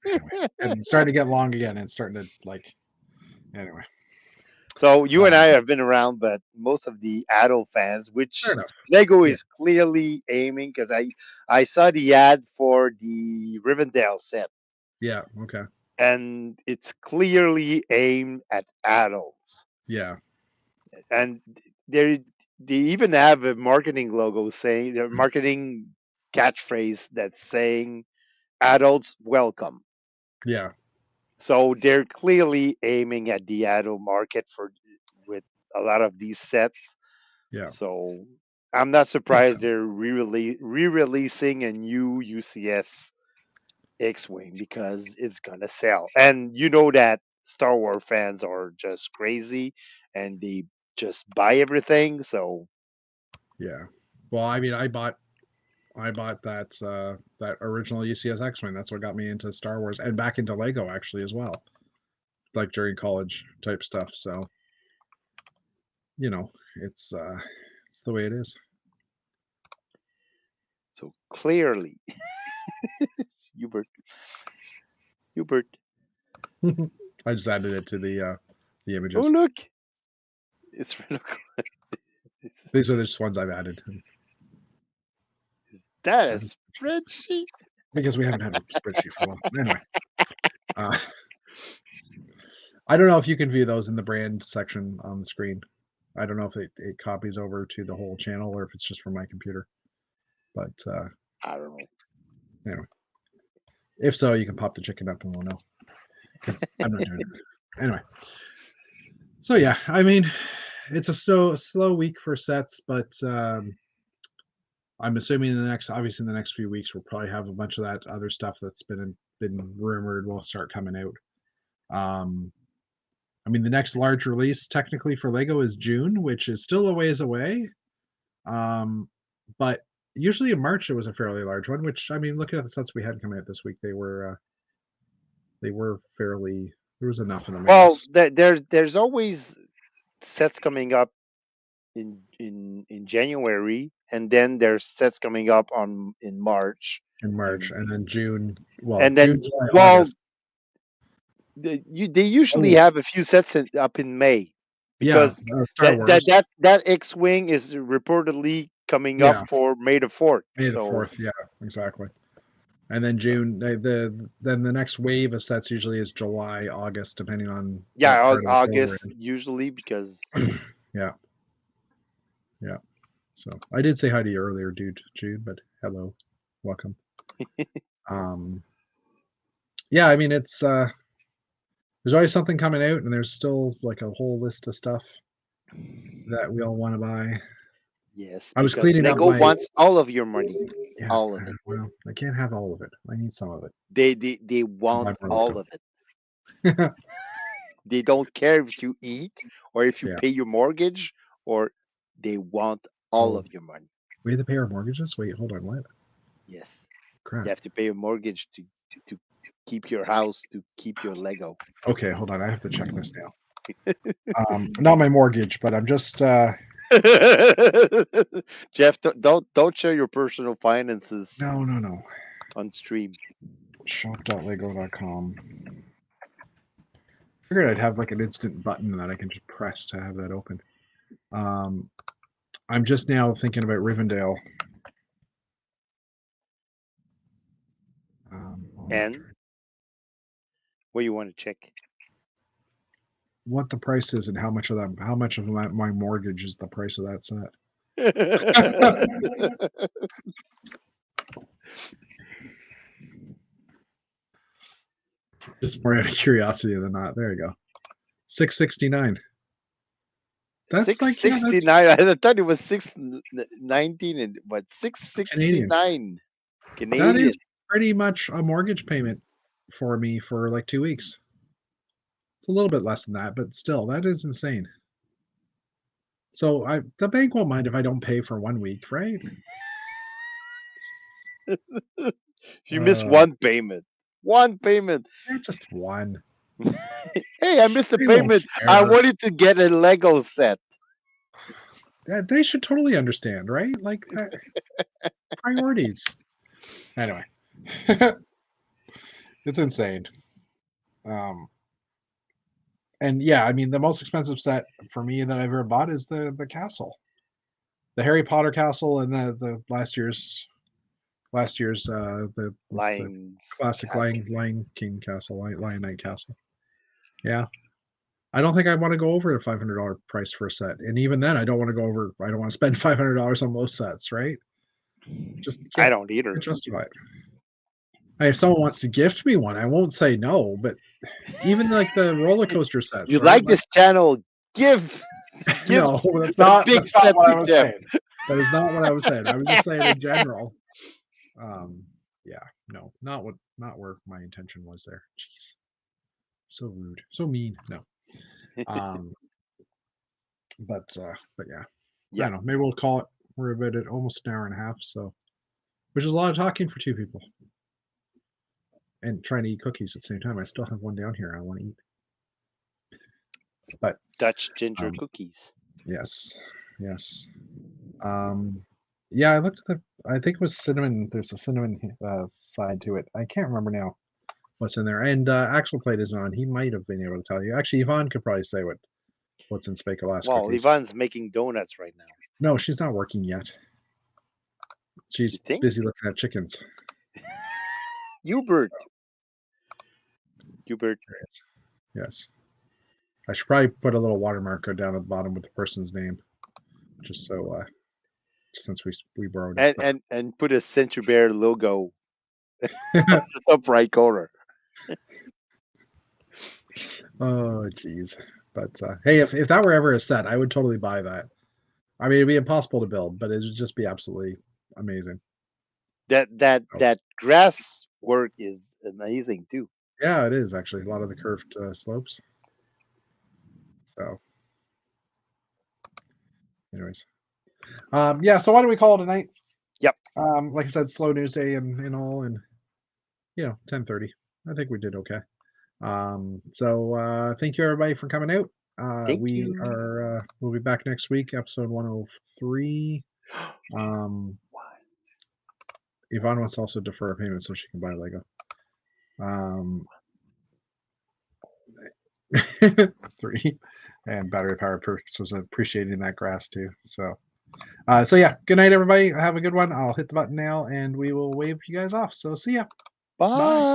Anyway, and it's starting to get long again, and it's starting to like. Anyway, So you and um, I have been around, but most of the adult fans, fair which enough. Lego Yeah, is clearly aiming, because I saw the ad for the Rivendell set, yeah, okay, and it's clearly aimed at adults, yeah, and they they even have a marketing logo saying their marketing catchphrase that's saying adults welcome. yeah, So they're clearly aiming at the adult market for with a lot of these sets. yeah. So I'm not Makes surprised sense. they're re-releasing a new UCS X-wing because it's gonna sell. And you know that Star Wars fans are just crazy and they just buy everything. So Yeah. Well, I mean, I bought that original UCS X-wing. That's what got me into Star Wars and back into Lego actually as well, like during college type stuff. So you know, it's the way it is. so clearly, Hubert, Hubert. I just added it to the Oh images. look, it's really These are the just ones I've added that a spreadsheet. because we haven't had a spreadsheet for a while. Anyway, uh, I don't know if you can view those in the brand section on the screen. I don't know if it copies over to the whole channel or if it's just from my computer. But I don't know. anyway, if so, you can pop the chicken up and we'll know. Because I'm not doing it. Anyway, so yeah, I mean, it's a slow week for sets, but I'm assuming obviously in the next few weeks, we'll probably have a bunch of that other stuff that's been rumored will start coming out. Um, I mean, the next large release technically for Lego is June, which is still a ways away. But usually in March it was a fairly large one. Which I mean, looking at the sets we had coming out this week, they were fairly. There was enough of them, I Well, guess. there's always sets coming up in January, and then there's sets coming up on in March, In March, and and then June. Well, and June, then July, well, August. they usually Oh, have a few sets up in May yeah, because Star Wars. that X-wing is reportedly coming up Yeah, for May the 4th. May the So, 4th. Yeah, exactly. And then so June. Then the next wave of sets usually is July, August, depending on what yeah, part of the world we're August usually because in. Yeah, yeah. So I did say hi to you earlier, Jude. But hello, welcome. Um, yeah, I mean it's there's always something coming out, and there's still like a whole list of stuff that we all want to buy. yes, I was because cleaning up Lego my wants all of your money, yes. all of it. Well, I can't have all of it. I need some of it. They I'll want buy more all Lego. of it. They don't care if you eat or if you Yeah. pay your mortgage, or they want all Oh, of your money. we have to pay our mortgages. Wait, hold on. What? Yes, you Crap. have to pay a mortgage to keep your house, to keep your Lego. Okay, hold on. I have to check this now. Not my mortgage, but I'm just Jeff, don't share your personal finances no. on stream. Shop.lego.com. Figured I'd have like an instant button that I can just press to have that open. Um, I'm just now thinking about Rivendell. And what you want to check? What the price is and how much of my mortgage is the price of that set. It's more out of curiosity than not. There you go. 669. That's Six like yeah, sixty that's nine. I thought it was 619, and but six sixty Canadian. nine That Canadian. is pretty much a mortgage payment for me for like 2 weeks. It's a little bit less than that, but still, that is insane. So the bank won't mind if I don't pay for 1 week, right? You missed Uh, one payment. One payment. just one. Hey, I missed the They won't payment. I care. wanted to get a Lego set. They should totally understand, right? Like priorities. Anyway, it's insane. Um, and yeah, I mean, the most expensive set for me that I've ever bought is the castle, the Harry Potter castle, and the last year's the Lines classic Castle. Lion King castle, Lion Knight castle. Yeah, I don't think I want to go over a $500 price for a set, and even then, I don't want to go over. I don't want to spend $500 on most sets, right? Just I can't, don't either. can't justify it. If someone wants to gift me one, I won't say no. But even like the roller coaster sets, You right? like Like this channel? Give give no, that's a not big that's not set what to I was Jeff. saying. That is not what I was saying. I was just saying in general. Um, yeah, no, not where my intention was there. Jeez, so rude, so mean. No. Um, but yeah, I Yeah, don't know. Maybe we'll call it. We're about at almost an hour and a half, so which is a lot of talking for two people and trying to eat cookies at the same time. I still have one down here I want to eat. But Dutch ginger um, cookies. yes, yes. Um, yeah, I looked at the. I think it was cinnamon. There's a cinnamon side to it. I can't remember now what's in there. And Axel Plate is on. He might have been able to tell you. Actually, Yvonne could probably say what's in Spakelas Well, cookies. Ivan's making donuts right now. No, she's not working yet. You She's think? busy looking at chickens. Hubert. Hubert. Yes. I should probably put a little watermark down at the bottom with the person's name, just so since we borrowed it. And put a Century Bear logo on the top right corner. Oh, jeez. But hey, if that were ever a set, I would totally buy that. I mean, it'd be impossible to build, but it'd just be absolutely amazing. Oh, That grass work is amazing too. yeah, it is actually a lot of the curved slopes. So, anyways, yeah. So why do we call it a night? Yep. Like I said, slow news day and all, and 10:30. I think we did okay. So thank you everybody for coming out. Thank you. We'll be back next week, episode 103. Yvonne wants to also defer a payment so she can buy Lego. 3 and battery powered perks was appreciating that grass too. So yeah, good night everybody. Have a good one. I'll hit the button now and we will wave you guys off. So see ya. Bye. Bye.